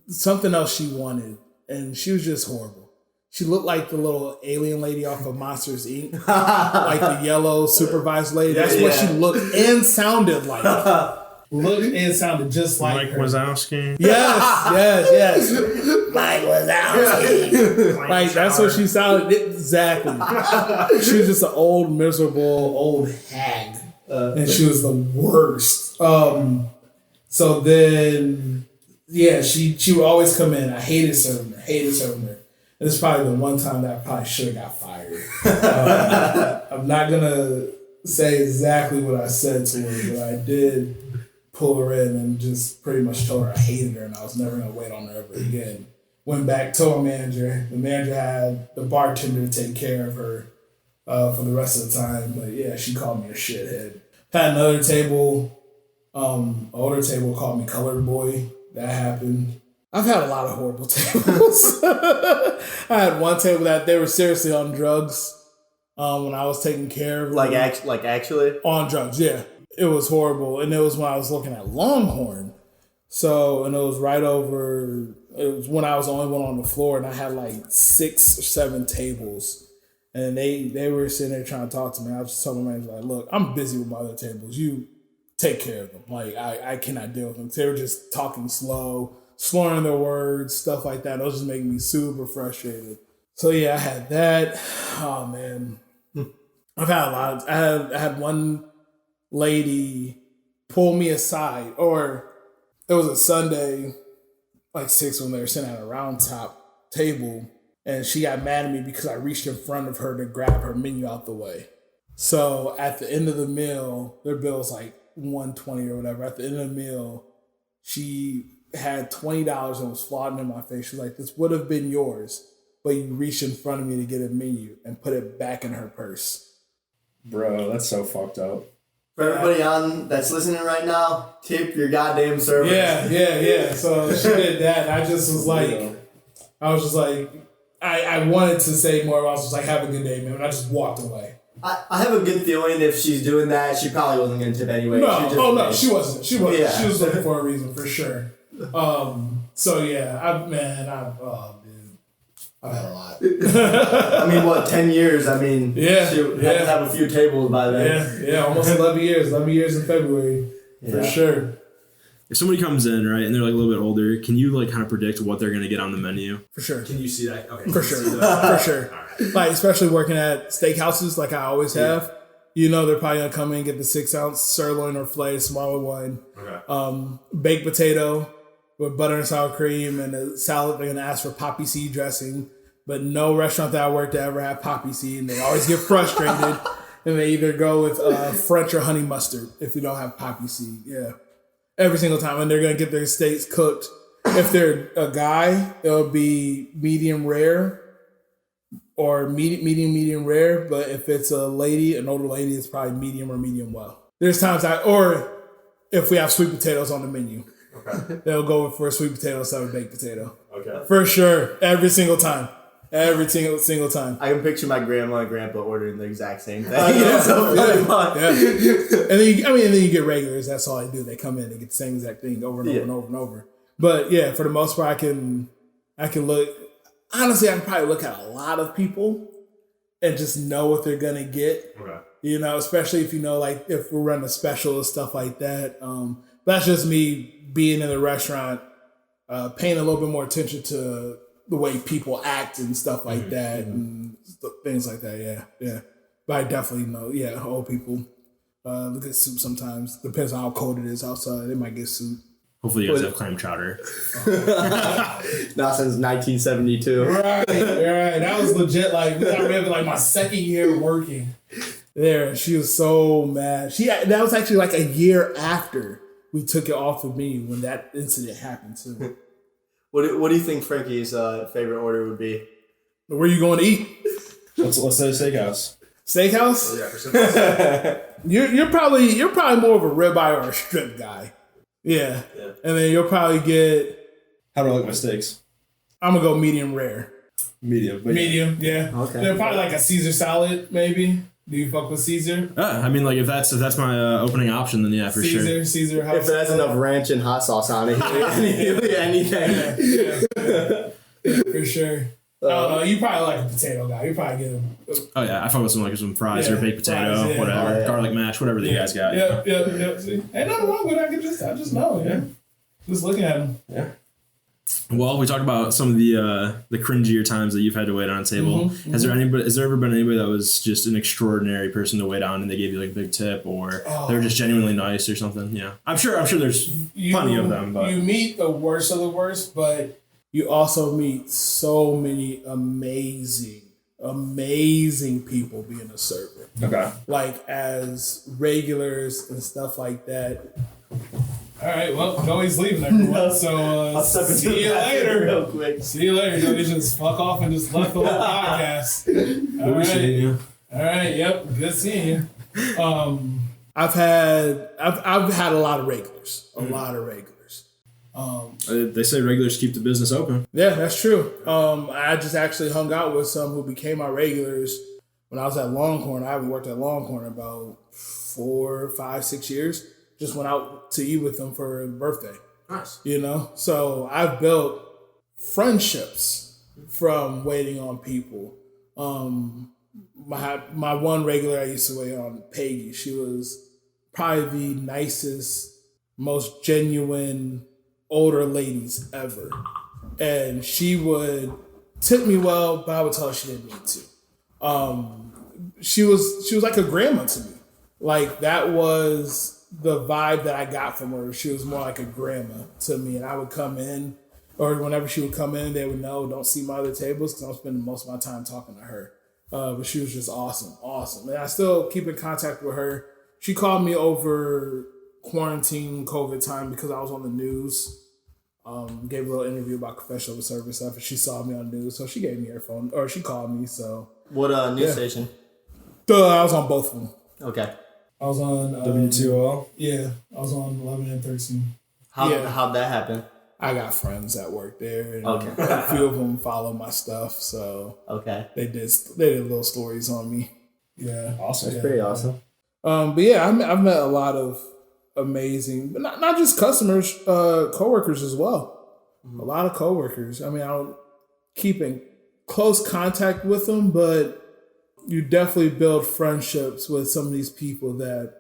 something else she wanted. And she was just horrible. She looked like the little alien lady off of Monsters Inc. Like the yellow supervised lady. That's what she looked and sounded like. Looked and sounded just like Mike her. Wazowski. Yes. Mike Wazowski. Like, that's what she sounded. Exactly. She was just an old, miserable, old hag. And she was the worst. So then, yeah, she would always come in. I hated serving her. And it's probably the one time that I probably should have got fired. I'm not going to say exactly what I said to her, but I did pull her in and just pretty much told her I hated her and I was never going to wait on her ever again. Went back, told my manager. The manager had the bartender take care of her for the rest of the time. But yeah, she called me a shithead. Had another table, older table called me colored boy. That happened. I've had a lot of horrible tables. I had one table that they were seriously on drugs when I was taking care of them. Like actually? On drugs, yeah. It was horrible. And it was when I was looking at Longhorn. So, and it was right over, it was when I was the only one on the floor and I had like 6 or 7 tables. And they were sitting there trying to talk to me. I was just telling my manager, like, look, I'm busy with my other tables. You take care of them. Like, I cannot deal with them. They were just talking slow, slurring their words, stuff like that. It was just making me super frustrated. So yeah, I had that. Oh man. I've had a lot. I had one lady pull me aside, or it was a Sunday, like 6 when they were sitting at a round top table, and she got mad at me because I reached in front of her to grab her menu out the way. So at the end of the meal, their bill was like $120 or whatever. At the end of the meal, she had $20 and was flaunting in my face. She was like, this would have been yours, but you reached in front of me to get a menu and put it back in her purse. Bro, that's so fucked up. For everybody on that's listening right now, tip your goddamn service. Yeah. So she did that. And I just was like, I wanted to say more. I was just like, have a good day, man. And I just walked away. I have a good feeling if she's doing that, she probably wasn't going to tip anyway. No, she wasn't. She wasn't. Yeah. She was looking for a reason, for sure. So yeah, I've had a lot. I mean, what, 10 years? I mean, she had to have a few tables by then. Yeah, almost 11 years. 11 years in February, for sure. If somebody comes in, right, and they're like a little bit older, can you like kind of predict what they're going to get on the menu? For sure. Can you see that? Okay. For sure. For sure. Right. Like, especially working at steakhouses like I always have. You know they're probably going to come in and get the 6-ounce sirloin or filet, smaller one. Okay. Baked potato with butter and sour cream and a salad. They're going to ask for poppy seed dressing. But no restaurant that I worked at ever had poppy seed. And they always get frustrated. And they either go with French or honey mustard if you don't have poppy seed. Yeah. Every single time. And they're going to get their steaks cooked. If they're a guy, it'll be medium rare or medium rare. But if it's a lady, an older lady, it's probably medium or medium well. There's times or if we have sweet potatoes on the menu, they'll go for a sweet potato instead of a baked potato. Okay. For sure. Every single time. Every single time. I can picture my grandma and grandpa ordering the exact same thing. So And then you get regulars. That's all they do. They come in and get the same exact thing over and over and over and over. But yeah, for the most part, I can look. Honestly, I can probably look at a lot of people and just know what they're gonna get. Okay. You know, especially if you know, like if we're running a special and stuff like that. That's just me being in the restaurant, paying a little bit more attention to the way people act and stuff like that and things like that. Yeah. But I definitely know, old people look at soup sometimes. Depends on how cold it is outside. They might get soup. Hopefully you guys have clam chowder. Not since 1972. Right. That was legit. Like, I remember like my second year working there. She was so mad. That was actually like a year after we took it off of me when that incident happened too. What do you think Frankie's favorite order would be? Where are you going to eat? Let's say steakhouse. Steakhouse? Oh, yeah, for sure. You're probably more of a ribeye or a strip guy. Yeah. And then you'll probably get. How do I like my steaks? I'm gonna go medium rare. Medium, yeah. Okay. They're probably like a Caesar salad, maybe. Do you fuck with Caesar? I mean, like if that's my opening option, then yeah, for sure. Caesar. If it has enough ranch and hot sauce on it, anything. Yeah, for sure. I don't know. You probably like a potato guy. You probably get him. Oh yeah, I fuck with some fries or baked potato, fries, whatever, garlic mash, whatever you guys got. Yeah. See, ain't nothing wrong with it. I just know. Yeah. Just looking at him. Yeah. Well, we talked about some of the cringier times that you've had to wait on a table. Has there ever been anybody that was just an extraordinary person to wait on and they gave you like a big tip, or they were just genuinely nice or something? Yeah, I'm sure there's plenty of them. But you meet the worst of the worst, but you also meet so many amazing people being a server. Okay. Like as regulars and stuff like that. All right, well, Joey's leaving everyone, so see you later. Real quick. See you later. Joey just fuck off and just left the whole podcast. All right, yep, good seeing you. I've had a lot of regulars, They say regulars keep the business open. Yeah, that's true. I just actually hung out with some who became my regulars when I was at Longhorn. I haven't worked at Longhorn in about 4, 5, 6 years. Just went out to eat with them for a birthday. Nice. So I've built friendships from waiting on people. My one regular I used to wait on, Peggy, she was probably the nicest, most genuine older ladies ever. And she would tip me well, but I would tell her she didn't need to. She was like a grandma to me. Like that was the vibe that I got from her. She was more like a grandma to me, and I would come in, or whenever she would come in, they would know, don't see my other tables, because I'm spending most of my time talking to her. But she was just awesome. And I still keep in contact with her. She called me over quarantine COVID time because I was on the news. Gave a little interview about confessional service stuff, and she saw me on the news, so she gave me her phone, or she called me. So what news station? I was on both of them. Okay. I was on W2OL? Yeah, I was on 11 and 13. How'd that happen? I got friends that work there, and okay. A few of them follow my stuff, so okay. They did little stories on me. Yeah, awesome. That's pretty awesome. But yeah, I've met a lot of amazing, but not just customers, coworkers as well. Mm-hmm. A lot of coworkers. I mean, I don't keep in close contact with them, but you definitely build friendships with some of these people that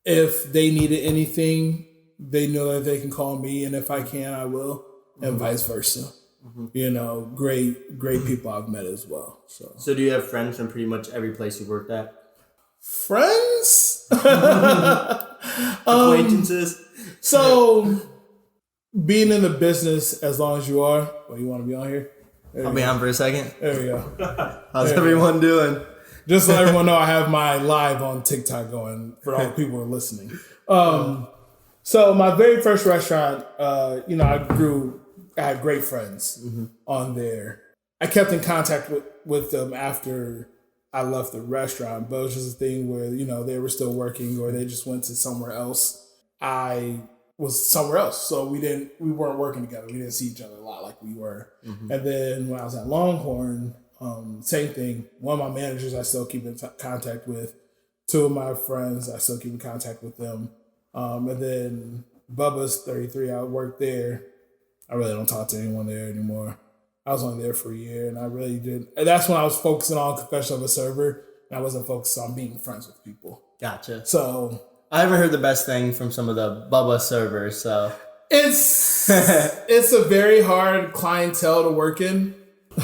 if they needed anything, they know that they can call me, and if I can, I will, and vice versa. Mm-hmm. Great people I've met as well. So do you have friends from pretty much every place you've worked at? Friends? Acquaintances? So being in the business as long as you are, you want to be on here? I'll be on for a second. There we go. How's everyone doing? Just to let everyone know, I have my live on TikTok going for all the people who are listening. So my very first restaurant, I had great friends on there. I kept in contact with them after I left the restaurant, but it was just a thing where, they were still working or they just went to somewhere else. I was somewhere else. So we weren't working together. We didn't see each other a lot like we were. Mm-hmm. And then when I was at Longhorn, same thing. One of my managers I still keep in contact with. Two of my friends I still keep in contact with them. And then Bubba's 33, I worked there. I really don't talk to anyone there anymore. I was only there for a year, and I really did. And that's when I was focusing on confession of a server, and I wasn't focused on being friends with people. Gotcha. So I haven't heard the best thing from some of the Bubba servers, so it's a very hard clientele to work in.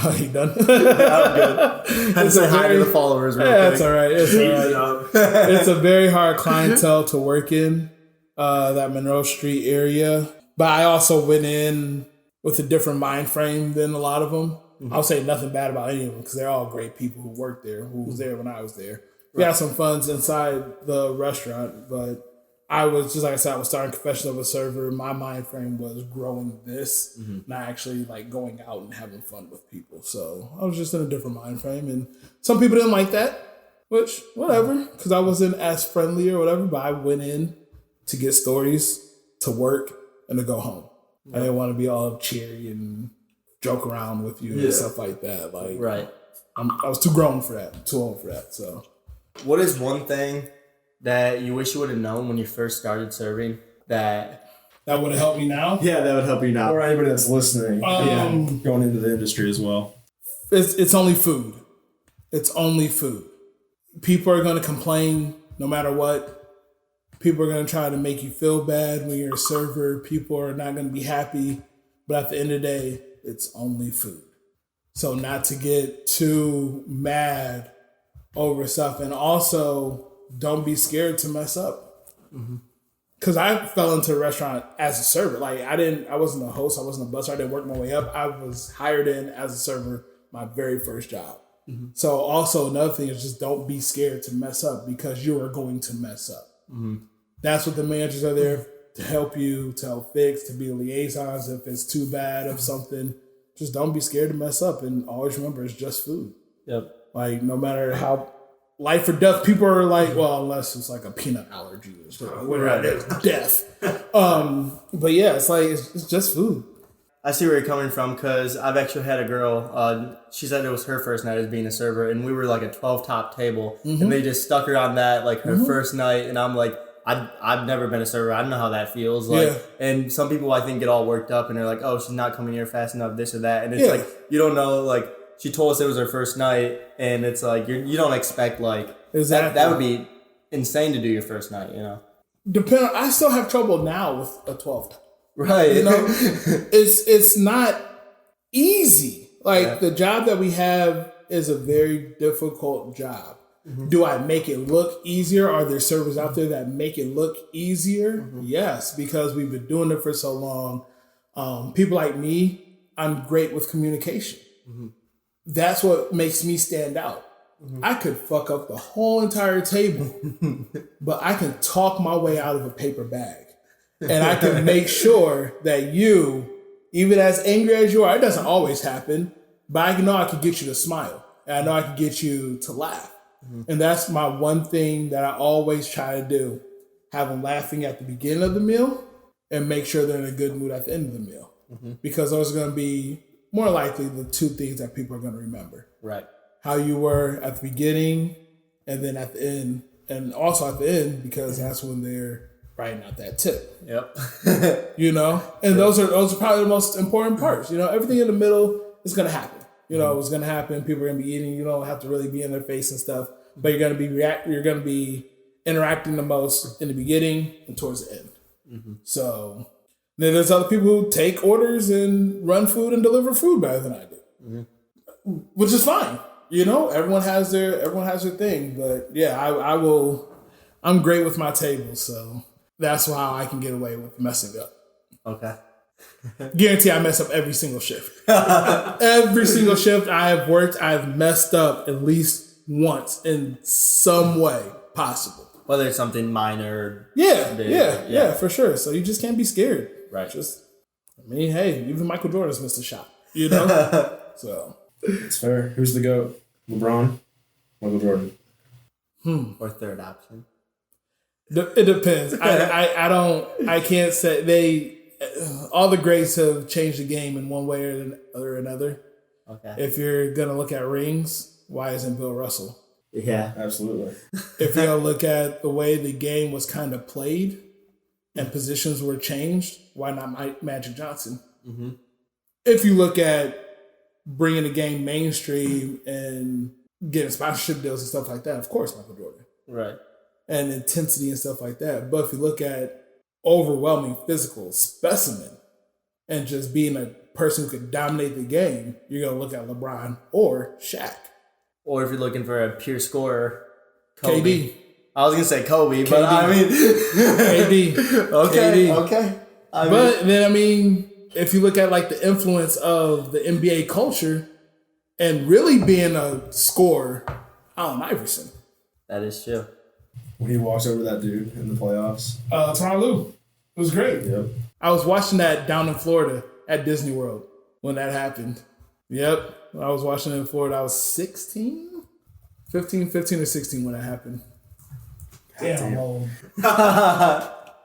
Oh, you done? I'm good. Had to say hi to the followers real quick. That's all right. It's all right. It's a very hard clientele to work in, that Monroe Street area. But I also went in with a different mind frame than a lot of them. Mm-hmm. I'll say nothing bad about any of them because they're all great people who worked there, who was there when I was there. We had some funds inside the restaurant, but I was, just like I said, I was starting Confession of a Server. My mind frame was growing this, not actually like going out and having fun with people. So I was just in a different mind frame. And some people didn't like that, which, whatever, because I wasn't as friendly or whatever, but I went in to get stories, to work, and to go home. I didn't want to be all cheery and joke around with you and stuff like that. Like, right. I was too grown for that, too old for that. So, what is one thing that you wish you would have known when you first started serving that would have helped me now? Yeah, that would help you now. Or anybody that's listening, going into the industry as well. It's only food. It's only food. People are going to complain no matter what. People are going to try to make you feel bad when you're a server. People are not going to be happy. But at the end of the day, it's only food. So not to get too mad over stuff. And also, don't be scared to mess up. Because I fell into a restaurant as a server. Like, I wasn't a host. I wasn't a busser. I didn't work my way up. I was hired in as a server my very first job. So also another thing is just don't be scared to mess up because you are going to mess up. That's what the managers are there to help you, to help fix, to be liaisons if it's too bad of something. Just don't be scared to mess up and always remember it's just food. Yep. Like no matter how life or death, people are like, well, unless it's like a peanut allergy or something, whatever it is, death. But yeah, it's just food. I see where you're coming from because I've actually had a girl, she said it was her first night as being a server, and we were like a 12 top table, and they just stuck her on that like her first night, and I'm like, I've never been a server. I don't know how that feels. Like, and some people I think get all worked up and they're like, oh, she's not coming here fast enough, this or that. And it's like, you don't know, like, she told us it was her first night and it's like, you don't expect like, that would be insane to do your first night, you know? I still have trouble now with a 12. Right. You know, it's not easy. Like the job that we have is a very difficult job. Do I make it look easier? Are there servers out there that make it look easier? Yes, because we've been doing it for so long. People like me, I'm great with communication. That's what makes me stand out. I could fuck up the whole entire table, but I can talk my way out of a paper bag. And I can make sure that you, even as angry as you are, it doesn't always happen, but I know I can get you to smile. And I know I can get you to laugh. And that's my one thing that I always try to do. Have them laughing at the beginning of the meal and make sure they're in a good mood at the end of the meal. Because those are going to be more likely the two things that people are going to remember. Right. How you were at the beginning and then at the end. And also at the end because that's when they're writing out that tip. Yep. You know? And those are probably the most important parts. You know, everything in the middle is going to happen. You know, it's going to happen. People are going to be eating. You don't have to really be in their face and stuff. But you're going to be interacting the most in the beginning and towards the end. So then there's other people who take orders and run food and deliver food better than I do, which is fine. You know, everyone has their thing. But yeah, I'm great with my table, so that's how I can get away with messing up. Okay. Guarantee I mess up every single shift. Every single shift I have worked, I've messed up at least once in some way possible. Whether it's something minor. Yeah, for sure. So you just can't be scared. Right. Hey, even Michael Jordan's missed a shot. You know? So. It's fair. Who's the GOAT? LeBron? Michael Jordan? Or third option. It depends. I can't say all the greats have changed the game in one way or another. Okay. If you're going to look at rings, why isn't Bill Russell? Yeah. Absolutely. If you're going to look at the way the game was kind of played and positions were changed, why not Magic Johnson? If you look at bringing the game mainstream and getting sponsorship deals and stuff like that, of course, Michael Jordan. Right. And intensity and stuff like that. But if you look at overwhelming physical specimen and just being a person who could dominate the game, you're going to look at LeBron or Shaq. Or if you're looking for a pure scorer, Kobe. KD. I was going to say Kobe, but I mean... KD. Okay. If you look at like the influence of the NBA culture and really being a scorer, Allen Iverson. That is true. When he walks over that dude in the playoffs. Tyronn Lue. It was great. Yep. I was watching that down in Florida at Disney World when that happened. Yep. I was watching it in Florida. I was 15 or 16 when that happened. Damn, I'm old.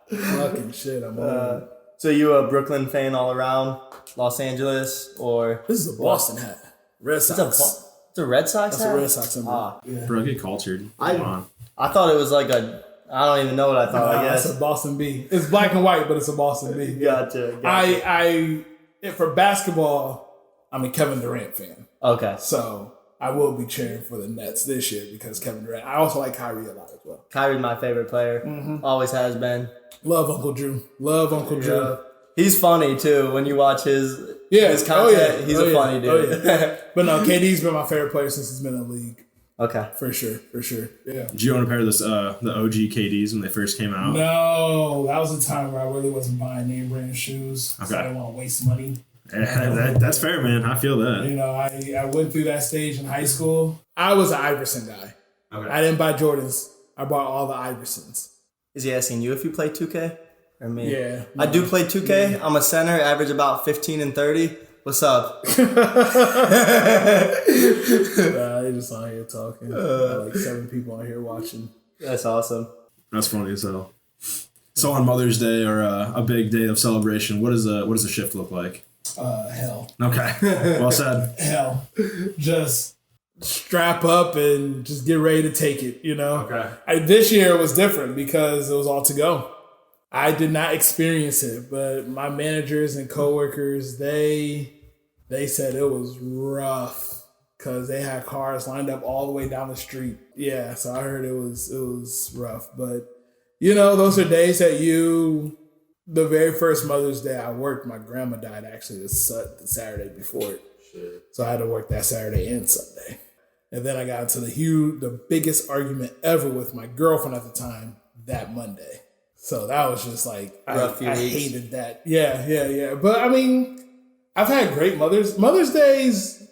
Fucking shit, I'm old. So you a Brooklyn fan all around? Los Angeles or... This is a Boston hat. Red Sox. It's a Red Sox hat? hat? It's a Red Sox symbol. Yeah. Bro, get cultured. I thought it was like a... I don't even know what I thought, I guess. It's a Boston B. It's black and white, but it's a Boston B. Gotcha. For basketball, I'm a Kevin Durant fan. Okay. So I will be cheering for the Nets this year because Kevin Durant. I also like Kyrie a lot as well. Kyrie's my favorite player. Always has been. Love Uncle Drew. Love Uncle Drew. He's funny too when you watch his content. He's a funny dude. But no, KD's been my favorite player since he's been in the league. Okay. For sure. Yeah. Did you own a pair of this, the OG KDs when they first came out? No, that was a time where I really wasn't buying name brand shoes. Okay. So I didn't want to waste money. That's fair, man. I feel that. You know, I went through that stage in high school. I was an Iverson guy. Okay. I didn't buy Jordans. I bought all the Iversons. Is he asking you if you play 2K? Or me? Yeah. I do play 2K. Yeah. I'm a center, average about 15 and 30. What's up? They just on here talking. Like 7 people on here watching. That's awesome. That's funny as hell. So on Mother's Day or a big day of celebration, what does a shift look like? Hell. Okay. Well said. Hell. Just strap up and just get ready to take it, you know? Okay. This year was different because it was all to go. I did not experience it, but my managers and coworkers, they said it was rough because they had cars lined up all the way down the street. Yeah, so I heard it was rough. But, you know, those are days that the very first Mother's Day I worked, my grandma died actually the Saturday before it. Shit. So I had to work that Saturday and Sunday. And then I got into the biggest argument ever with my girlfriend at the time that Monday. So that was just like, I hated that. Yeah. But I mean, I've had great Mother's Days.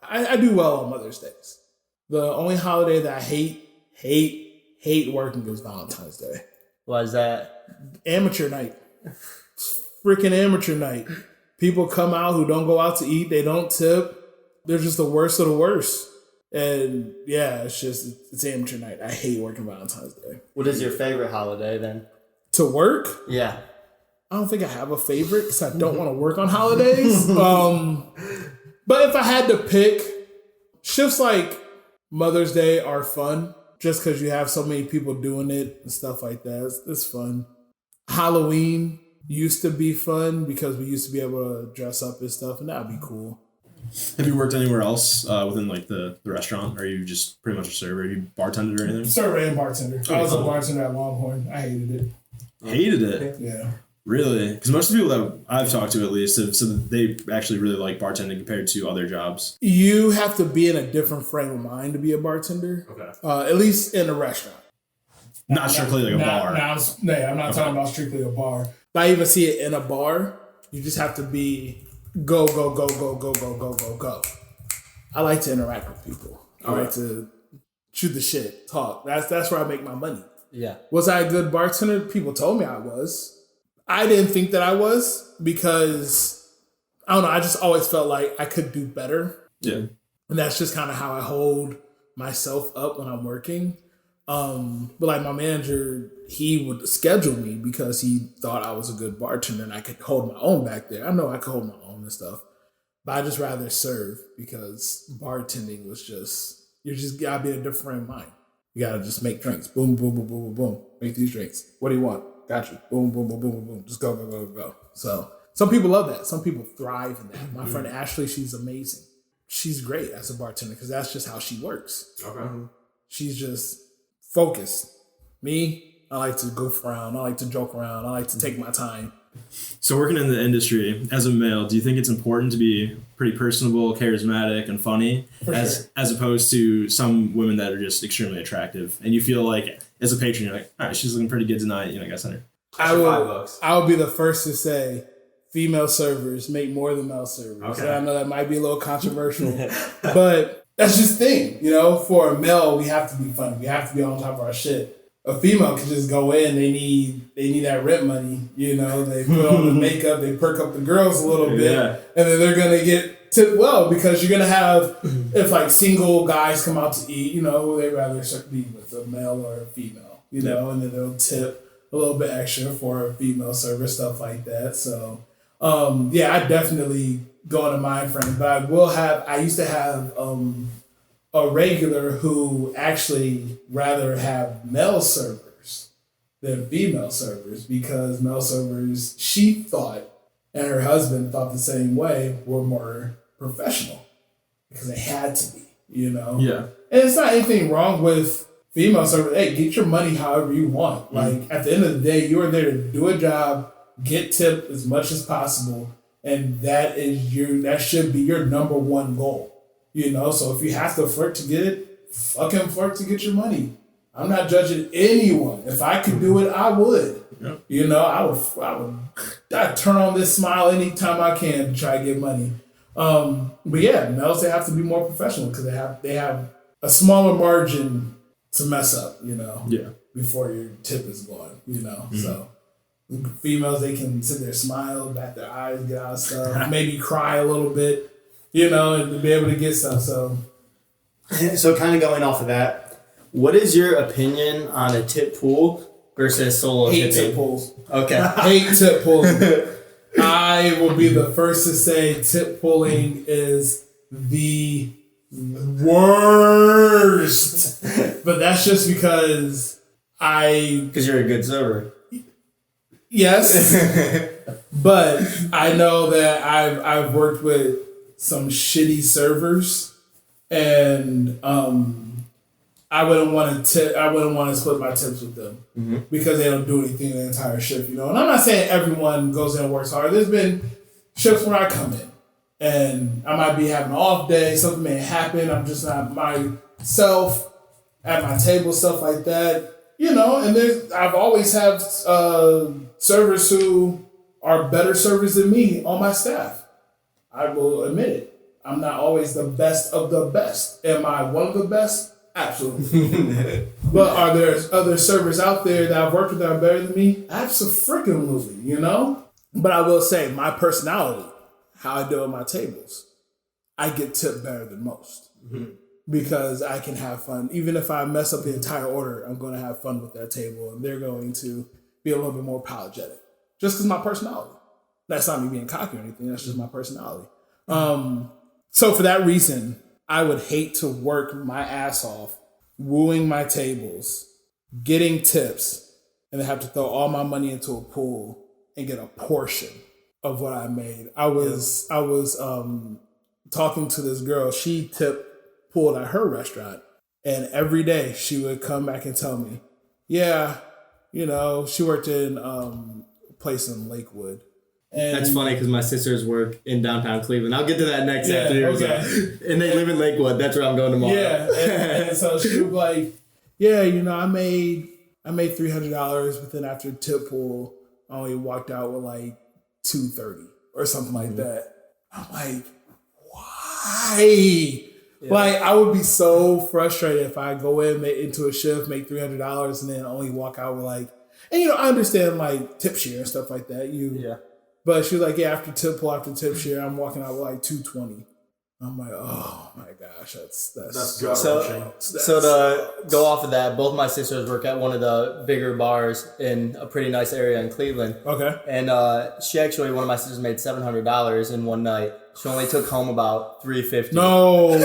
I do well on Mother's Days. The only holiday that I hate working is Valentine's Day. Why is that? Amateur night. Freaking amateur night. People come out who don't go out to eat. They don't tip. They're just the worst of the worst. And yeah, it's amateur night. I hate working Valentine's Day. What is your favorite holiday then? To work? Yeah. I don't think I have a favorite because I don't want to work on holidays. But if I had to pick, shifts like Mother's Day are fun just because you have so many people doing it and stuff like that. It's fun. Halloween used to be fun because we used to be able to dress up and stuff, and that would be cool. Have you worked anywhere else within like the restaurant? Or are you just pretty much a server? Have you bartended or anything? Server and bartender. I was a bartender at Longhorn. I hated it. Hated it? Yeah. Really? Because most of the people that I've talked to, at least, have said that they actually really like bartending compared to other jobs. You have to be in a different frame of mind to be a bartender. Okay. At least in a restaurant. Not strictly like a bar. I'm not talking about strictly a bar. If I even see it in a bar, you just have to be go. I like to interact with people. I like to shoot the shit, talk. That's where I make my money. Yeah. Was I a good bartender? People told me I was. I didn't think that I was because, I don't know, I just always felt like I could do better. Yeah. And that's just kind of how I hold myself up when I'm working. But like my manager, he would schedule me because he thought I was a good bartender and I could hold my own back there. I know I could hold my own and stuff, but I just rather serve because bartending was just, you just gotta be in a different frame of mind. You gotta just make drinks. Boom, boom, boom, boom, boom, boom. Make these drinks. What do you want? Got you. Boom, boom, boom, boom, boom, boom. Just go. So some people love that. Some people thrive in that. My friend Ashley, she's amazing. She's great as a bartender because that's just how she works. Okay. She's just focused. Me, I like to goof around. I like to joke around. I like to take my time. So working in the industry as a male, do you think it's important to be pretty personable, charismatic, and funny as opposed to some women that are just extremely attractive? And you feel like as a patron, you're like, all right, she's looking pretty good tonight. I got send her. I will be the first to say female servers make more than male servers. Okay. And I know that might be a little controversial, but that's just the thing. For a male, we have to be funny. We have to be on top of our shit. A female can just go in. They need that rent money. They put on the makeup. They perk up the girls a little bit, and then they're gonna get tipped well because you're gonna have if like single guys come out to eat. Who they rather be with, a male or a female. And then they'll tip a little bit extra for a female server, stuff like that. So I definitely go on a mind frame, but I used to have a regular who actually rather have male servers than female servers because male servers, she thought, and her husband thought the same way, were more professional. because they had to be, you know? Yeah. And it's not anything wrong with female servers. Hey, get your money however you want. Like, at the end of the day, you are there to do a job, get tipped as much as possible, and that should be your number one goal. You know, so if you have to flirt to get it, fucking flirt to get your money. I'm not judging anyone. If I could do it, I would. Yep. You know, I'd turn on this smile anytime I can to try to get money. But yeah, males, they have to be more professional because they have a smaller margin to mess up, you know, before your tip is gone, you know. Mm-hmm. So females, they can sit there, smile, bat their eyes, get out of stuff, maybe cry a little bit, you know, and be able to get stuff. So kind of going off of that, what is your opinion on a tip pool versus solo tipping? Hate tip pools. Okay. Hate tip pools. I will be the first to say tip pulling is the worst. But that's just because you're a good server. Yes. But I know that I've worked with some shitty servers, and I wouldn't want to split my tips with them because they don't do anything the entire shift, you know. And I'm not saying everyone goes in and works hard. There's been shifts where I come in and I might be having an off day, something may happen, I'm just not myself at my table, stuff like that, you know. And I've always had servers who are better servers than me on my staff. I will admit it. I'm not always the best of the best. Am I one of the best? Absolutely. But are there other servers out there that I've worked with that are better than me? Absolutely, you know? But I will say, my personality, how I deal with my tables, I get tipped better than most. Mm-hmm. Because I can have fun. Even if I mess up the entire order, I'm going to have fun with that table. And they're going to be a little bit more apologetic. Just because my personality. That's not me being cocky or anything. That's just my personality. So for that reason, I would hate to work my ass off, wooing my tables, getting tips, and then have to throw all my money into a pool and get a portion of what I made. I was talking to this girl. She tipped pool at her restaurant, and every day she would come back and tell me, yeah, you know, she worked in a place in Lakewood. And that's funny because my sisters work in downtown Cleveland. I'll get to that next after yours. Okay. And they live in Lakewood. That's where I'm going tomorrow. Yeah, and so she was like, yeah, you know, I made $300, but then after tip pool, I only walked out with like $230 or something like that. I'm like, why? Yeah. Like, I would be so frustrated if I go into a shift, make $300, and then only walk out with like, and you know, I understand like tip share and stuff like that. But she was like, yeah, after tip share, I'm walking out with like $220. I'm like, oh my gosh, that's so to go off of that, both my sisters work at one of the bigger bars in a pretty nice area in Cleveland. Okay. And one of my sisters made $700 in one night. She only took home about $350. No.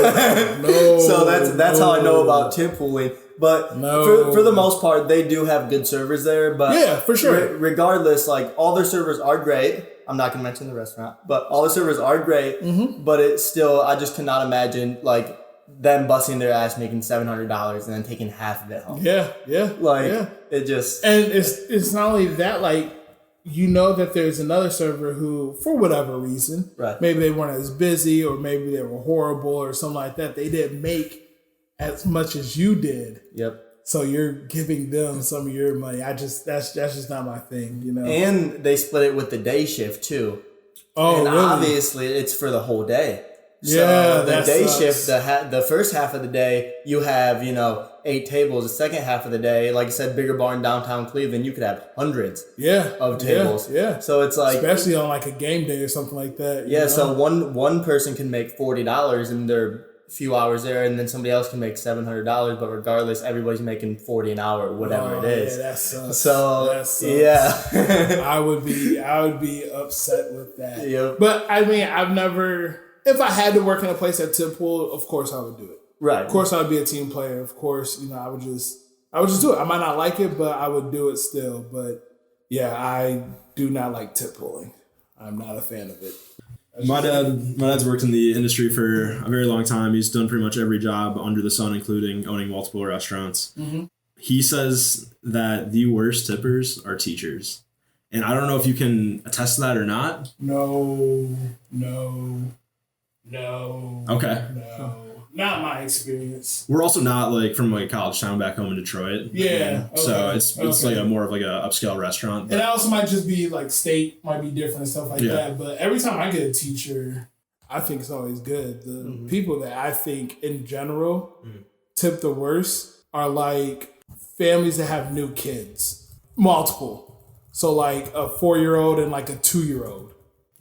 So that's how I know about tip pooling. But for the most part, they do have good servers there. But yeah, for sure. Regardless, like all their servers are great. I'm not going to mention the restaurant, but all the servers are great. Mm-hmm. But it's still, I just cannot imagine like them busting their ass making $700 and then taking half of it home. Yeah. It just, and it's not only that, like, you know that there's another server who, for whatever reason, right, maybe they weren't as busy or maybe they were horrible or something like that. They didn't make as much as you did. Yep. So you're giving them some of your money. that's just not my thing, you know. And they split it with the day shift too. Oh, and really? Obviously it's for the whole day. So the day shift, the first half of the day, you have, 8 tables. The second half of the day, like I said, bigger bar in downtown Cleveland, you could have hundreds of tables. Yeah. So it's like, especially on like a game day or something like that. Yeah. So one person can make $40 in their few hours there, and then somebody else can make $700. But regardless, everybody's making $40 an hour, whatever it is. Yeah, that sucks. So that sucks. Yeah, I would be upset with that. Yep. But I mean, I've never. If I had to work in a place at tip pool, of course I would do it. Right. Of course I would be a team player. Of course, I would just do it. I might not like it, but I would do it still. But yeah, I do not like tip pooling. I'm not a fan of it. My dad's worked in the industry for a very long time. He's done pretty much every job under the sun, including owning multiple restaurants. Mm-hmm. He says that the worst tippers are teachers. And I don't know if you can attest to that or not. No. Okay. No. Not my experience. We're also not like from like a college town back home in Detroit. Yeah. Okay. So it's like a more of like a upscale restaurant. But. And it also might just be like state might be different and stuff like that. But every time I get a teacher, I think it's always good. The people that I think in general tip the worst are like families that have new kids. Multiple. So like a 4-year-old and like a 2-year-old.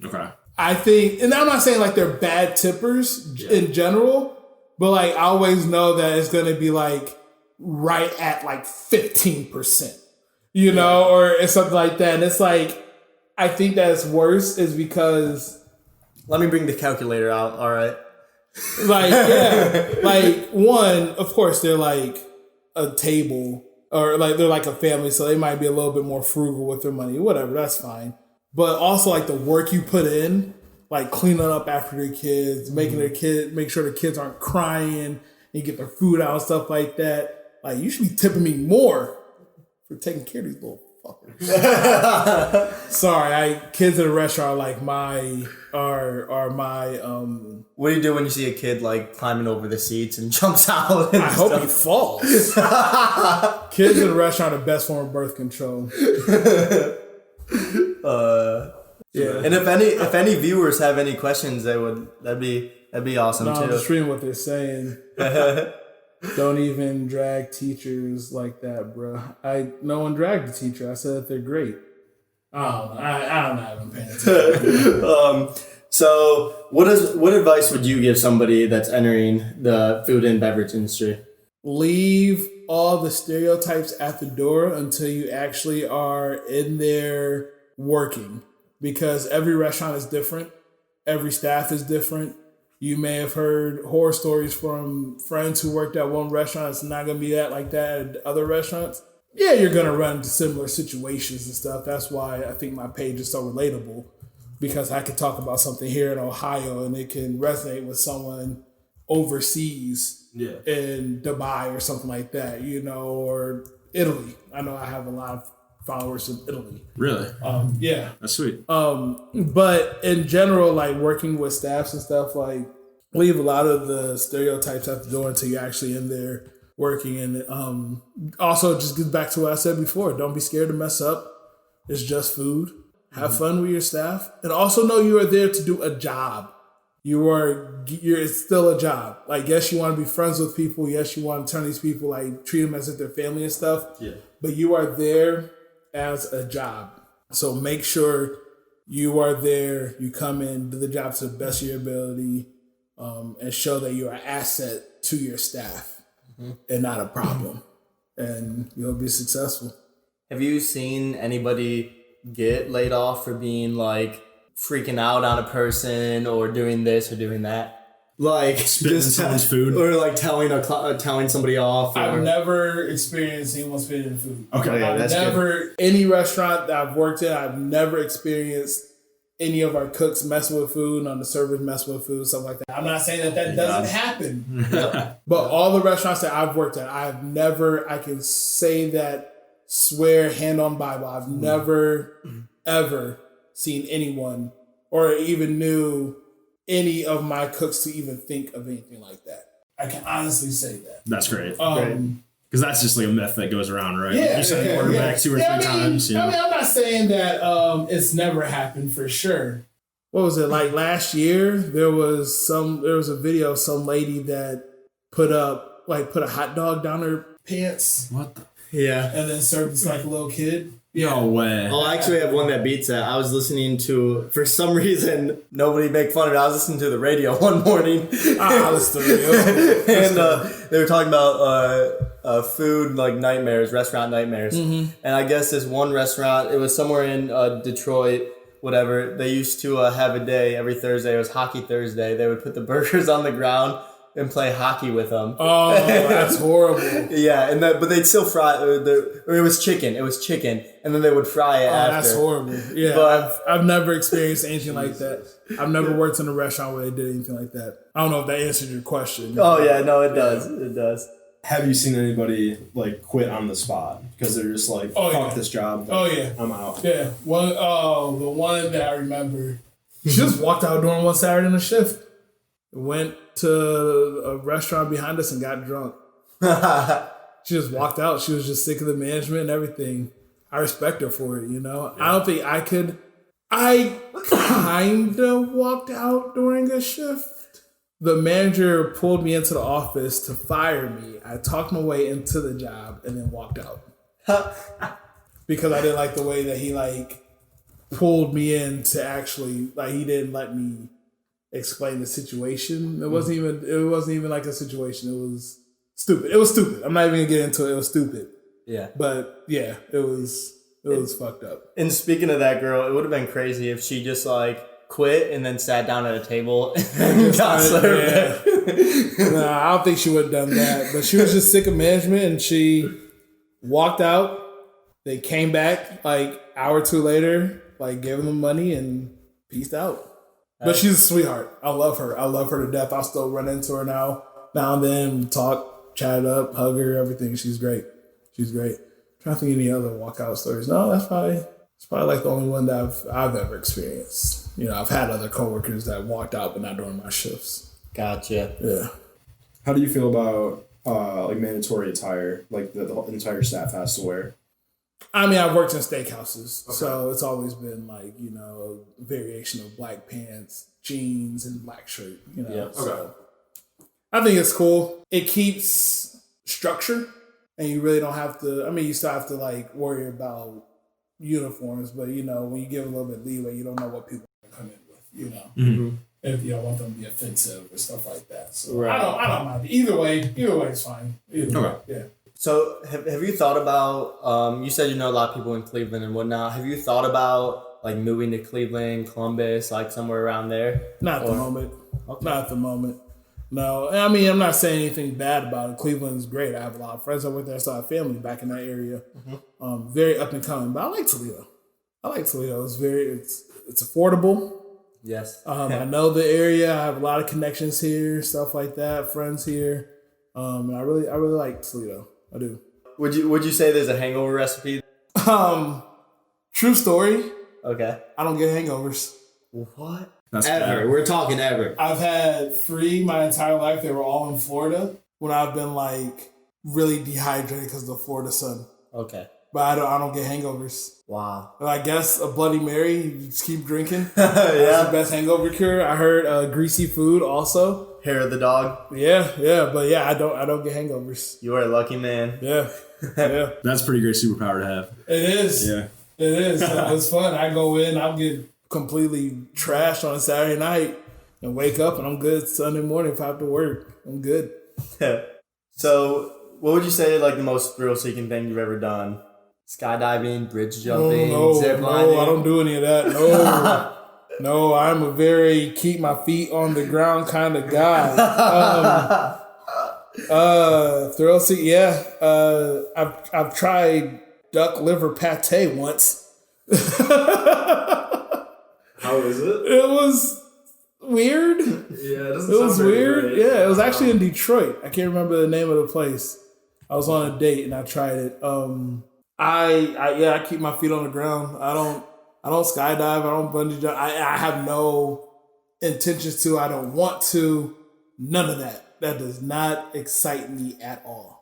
Okay. I think, and I'm not saying like they're bad tippers in general, but like I always know that it's going to be like right at like 15%, you know, or it's something like that. And it's like, I think that's worse is because. Let me bring the calculator out. All right. Like, yeah. Like one, of course, they're like a table or like they're like a family. So they might be a little bit more frugal with their money, whatever. That's fine. But also like the work you put in, like cleaning up after their kids, making make sure the kids aren't crying and get their food out and stuff like that. Like you should be tipping me more for taking care of these little fuckers. Sorry, kids in a restaurant are like are my What do you do when you see a kid like climbing over the seats and jumps out? I hope he falls. Kids in a restaurant are the best form of birth control. Yeah. And if any viewers have any questions, that'd be awesome too. I'm just reading what they're saying. Don't even drag teachers like that, bro. No one dragged the teacher. I said that they're great. I'm not even paying attention. So what advice would you give somebody that's entering the food and beverage industry? Leave all the stereotypes at the door until you actually are in there working. Because every restaurant is different. Every staff is different. You may have heard horror stories from friends who worked at one restaurant. It's not going to be like that at other restaurants. Yeah, you're going to run into similar situations and stuff. That's why I think my page is so relatable. Because I could talk about something here in Ohio and it can resonate with someone overseas in Dubai or something like that, you know, or Italy. I know I have a lot of followers in Italy. Really? Yeah. That's sweet. But in general, like working with staffs and stuff, like leave a lot of the stereotypes at the door until you're actually in there working. And also just get back to what I said before. Don't be scared to mess up. It's just food. Have fun with your staff. And also know you are there to do a job. It's still a job. Like, yes, you want to be friends with people. Yes, you want to turn these people, like, treat them as if they're family and stuff. Yeah. But you are there as a job. So make sure you are there, you come in, do the job to the best of your ability, and show that you're an asset to your staff and not a problem. And you'll be successful. Have you seen anybody get laid off for being like freaking out on a person or doing this or doing that? Like spitting someone's food, or like telling somebody off. I've never experienced anyone spitting in food. Okay, yeah, that's good. Any restaurant that I've worked in, I've never experienced any of our cooks messing with food, none of the servers messing with food, stuff like that. I'm not saying that doesn't happen, but all the restaurants that I've worked at, I can say that, swear hand on Bible, I've never ever seen anyone or even knew any of my cooks to even think of anything like that. I can honestly say that. That's great. Because that's just like a myth that goes around, right? Yeah, you said quarterback 2 or 3 times. You know? I mean, I'm not saying that it's never happened for sure. What was it, like last year? There was a video of some lady that put a hot dog down her pants. What the? Yeah. And then served this like a little kid. No way. Oh, I actually have one that beats that. I was listening to, for some reason, nobody make fun of it. I was listening to the radio one morning. Listen to the radio. And they were talking about food, like nightmares, restaurant nightmares. Mm-hmm. And I guess this one restaurant, it was somewhere in Detroit, whatever. They used to have a day every Thursday. It was Hockey Thursday. They would put the burgers on the ground and play hockey with them. Oh, that's horrible. Yeah, but they'd still fry it was chicken. It was chicken, and then they would fry it after. That's horrible. Yeah, but I've never experienced anything like that. I've never worked in a restaurant where they did anything like that. I don't know if that answered your question. Oh yeah, no, it does. It does. Have you seen anybody like quit on the spot because they're just like, fuck this job? Like, I'm out. Yeah. The one that I remember, she just walked out during one Saturday in a shift. Went to a restaurant behind us and got drunk. She just walked out. She was just sick of the management and everything. I respect her for it, you know? Yeah. I don't think I could. I kind of walked out during a shift. The manager pulled me into the office to fire me. I talked my way into the job and then walked out. Because I didn't like the way that he like pulled me in to actually, like, he didn't let me explain the situation. It wasn't even like a situation. It was stupid. I'm not even gonna get into it. It was stupid. Yeah. But yeah, it was fucked up. And speaking of that girl, it would have been crazy if she just like quit and then sat down at a table and got served. Yeah. Nah, I don't think she would have done that. But she was just sick of management and she walked out. They came back like an hour or two later, like gave them money and peaced out. But she's a sweetheart. I love her. I love her to death. I still run into her now and then, talk, chat up, hug her, everything. She's great. I'm trying to think of any other walkout stories. No, it's probably like the only one that I've ever experienced. You know, I've had other coworkers that walked out, but not during my shifts. Gotcha. Yeah. How do you feel about like mandatory attire, like the entire staff has to wear? I mean, I've worked in steakhouses, so it's always been like, you know, a variation of black pants, jeans, and black shirt, you know. Yeah. So I think it's cool. It keeps structure, and you really don't have to, I mean, you still have to like worry about uniforms, but you know, when you give a little bit of leeway, you don't know what people are going to come in with, you know. Mm-hmm. If you don't want them to be offensive or stuff like that. So right. I don't mind. Either way is fine. Either way, yeah. So have you thought about, you said you know a lot of people in Cleveland and whatnot. Have you thought about like moving to Cleveland, Columbus, like somewhere around there? Not at the moment. Okay. Not at the moment. No. I mean, I'm not saying anything bad about it. Cleveland's great. I have a lot of friends over there. So I have family back in that area. Mm-hmm. Very up and coming. But I like Toledo. It's affordable. Yes. I know the area. I have a lot of connections here, stuff like that, friends here. And I really like Toledo. I do. Would you say there's a hangover recipe? True story. Okay. I don't get hangovers. What? That's ever. fair. We're talking ever. I've had 3 my entire life. They were all in Florida when I've been like really dehydrated because of the Florida sun. Okay. But I don't get hangovers. Wow. And I guess a Bloody Mary, you just keep drinking. Yeah. That's the best hangover cure. I heard greasy food also. Hair of the dog. Yeah. But yeah, I don't get hangovers. You are a lucky man. Yeah. That's a pretty great superpower to have. It is. Yeah. It is. It's fun. I go in, I'll get completely trashed on a Saturday night and wake up and I'm good Sunday morning if I have to work. I'm good. So what would you say like the most thrill-seeking thing you've ever done? Skydiving, bridge jumping, zip lining? No, I don't do any of that. No. No, I'm a very keep my feet on the ground kind of guy. Thrill seek, yeah. I've tried duck liver pate once. How is it? It was weird. Yeah, it was weird. Great. Yeah, it was actually in Detroit. I can't remember the name of the place. I was on a date and I tried it. I keep my feet on the ground. I don't skydive. I don't bungee jump. I have no intentions to. I don't want to. None of that. That does not excite me at all.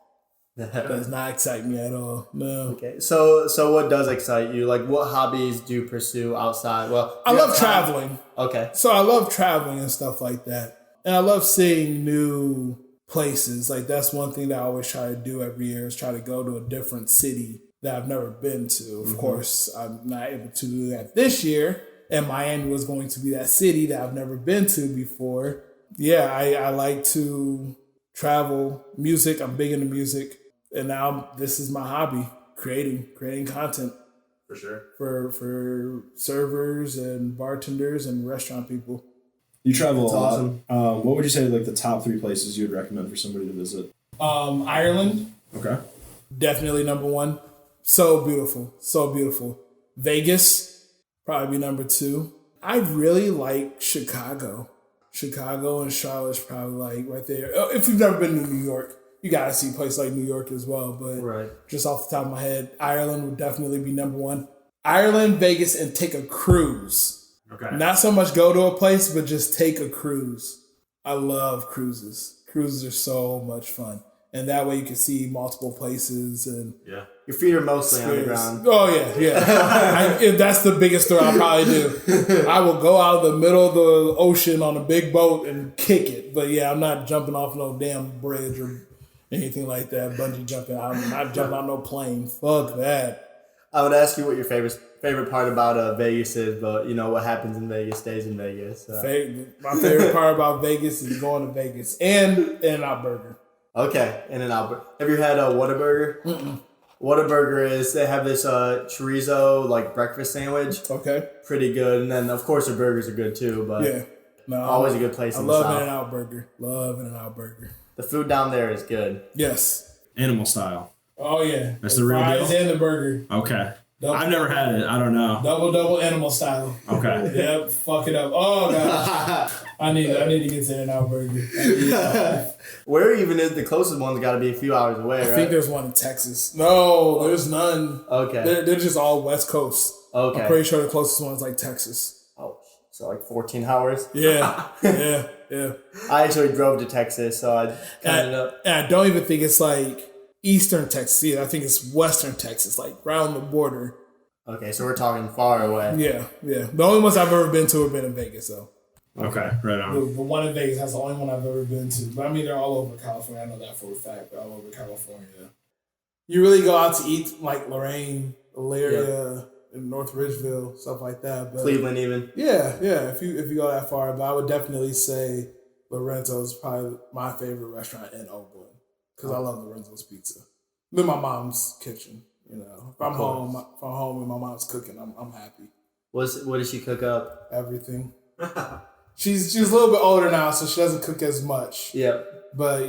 That does not excite me at all. No. Okay. So what does excite you? Like, what hobbies do you pursue outside? Well, I love traveling. Okay. So I love traveling and stuff like that. And I love seeing new places. Like, that's one thing that I always try to do every year is try to go to a different city that I've never been to. Of course, I'm not able to do that this year. And Miami was going to be that city that I've never been to before. Yeah, I like to travel. Music, I'm big into music. And now this is my hobby, creating content. For sure. For servers and bartenders and restaurant people. You travel a lot. Awesome. What would you say like the top 3 places you would recommend for somebody to visit? Ireland. Okay. Definitely number 1. So beautiful. So beautiful. Vegas, probably be number 2. I really like Chicago. Chicago and Charlotte's probably like right there. If you've never been to New York, you gotta see a place like New York as well. But just off the top of my head, Ireland would definitely be number 1. Ireland, Vegas, and take a cruise. Okay. Not so much go to a place, but just take a cruise. I love cruises. Cruises are so much fun. And that way you can see multiple places and your feet are mostly on the ground. Oh yeah. If that's the biggest thrill I'll probably do. I will go out of the middle of the ocean on a big boat and kick it. But yeah, I'm not jumping off no damn bridge or anything like that. Bungee jumping. I'm not jumping on no plane. Fuck that. I would ask you what your favorite part about Vegas is, but what happens in Vegas stays in Vegas. My favorite part about Vegas is going to Vegas and In-N-Out Burger. Okay, In-N-Out Burger. Have you had a Whataburger? Mm-mm. Whataburger is, they have this chorizo like breakfast sandwich. Okay. Pretty good. And then of course their burgers are good too, but always a good place in the South. I love In-N-Out Burger. Love In-N-Out Burger. The food down there is good. Yes. Animal style. Oh yeah. That's the real deal? Fries and the burger. Okay. I've never had it. I don't know. Double animal style. Okay. Yep. Fuck it up. Oh gosh. I need to get to In-N-Out Burger. Where even is the closest one's got to be a few hours away, right? I think there's one in Texas. No, there's none. Okay. They're just all West Coast. Okay. I'm pretty sure the closest one's like Texas. Oh, so like 14 hours? Yeah. Yeah. I actually drove to Texas, so I counted it up. And I don't even think it's like Eastern Texas either. I think it's Western Texas, like right on the border. Okay, so we're talking far away. Yeah. The only ones I've ever been to have been in Vegas, though. Okay, right on. The one in Vegas, that's the only one I've ever been to. But I mean, they're all over California. I know that for a fact. They're all over California. You really go out to eat like Lorraine, Elyria, in North Ridgeville, stuff like that. But Cleveland even. Yeah. If you go that far, but I would definitely say Lorenzo's probably my favorite restaurant in Oakland because I love Lorenzo's pizza. Then my mom's kitchen. If I'm home and my mom's cooking, I'm happy. What does she cook up? Everything. She's a little bit older now, so she doesn't cook as much. Yep. But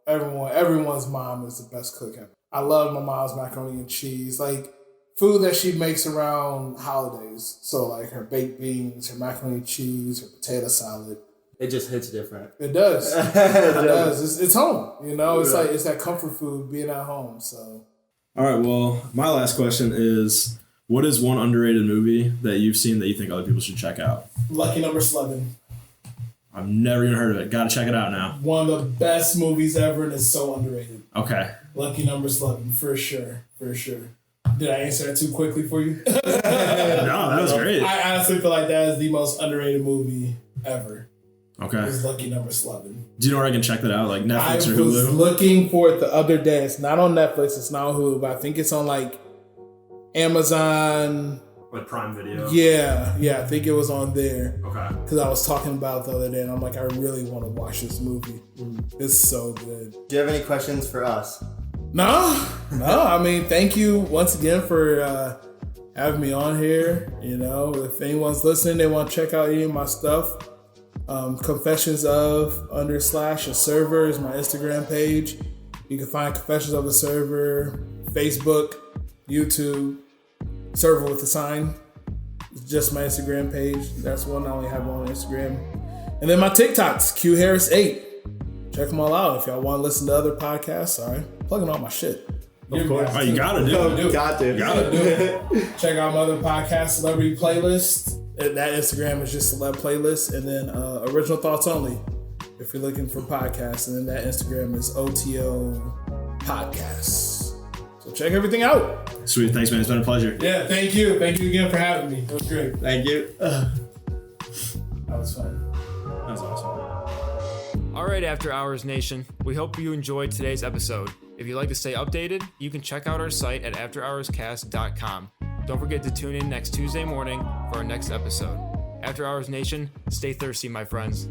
everyone's mom is the best cook ever. I love my mom's macaroni and cheese, like food that she makes around holidays. So like her baked beans, her macaroni and cheese, her potato salad. It just hits different. It does. It does. It's home. It's like it's that comfort food being at home. So. All right. Well, my last question is: what is one underrated movie that you've seen that you think other people should check out? Lucky Number 11. I've never even heard of it. Got to check it out now. One of the best movies ever, and it's so underrated. Okay. Lucky Number 11, for sure. Did I answer that too quickly for you? No, that was great. I honestly feel like that is the most underrated movie ever. Okay. It's Lucky Number 11. Do you know where I can check that out? Like Netflix or Hulu? I was looking for it the other day. It's not on Netflix. It's not on Hulu, but I think it's on like Amazon. Like Prime Video? Yeah, I think it was on there. Okay. Because I was talking about it the other day, and I'm like, I really want to watch this movie. It's so good. Do you have any questions for us? No. I mean, thank you once again for having me on here. If anyone's listening, they want to check out any of my stuff. Confessions of / a server is my Instagram page. You can find Confessions of a Server, Facebook, YouTube, server with a sign. It's just my Instagram page. That's one I only have on Instagram. And then my TikToks, QHarris8. Check them all out if y'all want to listen to other podcasts. Sorry, plugging all my shit. Of course. Oh, you gotta do it. Gotta do it. Check out my other podcast, Celebrity Playlist. That Instagram is just Celeb Playlist. And then Original Thoughts Only if you're looking for podcasts. And then that Instagram is OTO Podcasts. So check everything out. Sweet. Thanks, man. It's been a pleasure. Yeah, thank you. Thank you again for having me. It was great. Thank you. That was fun. That was awesome. All right, After Hours Nation. We hope you enjoyed today's episode. If you'd like to stay updated, you can check out our site at AfterHoursCast.com. Don't forget to tune in next Tuesday morning for our next episode. After Hours Nation, stay thirsty, my friends.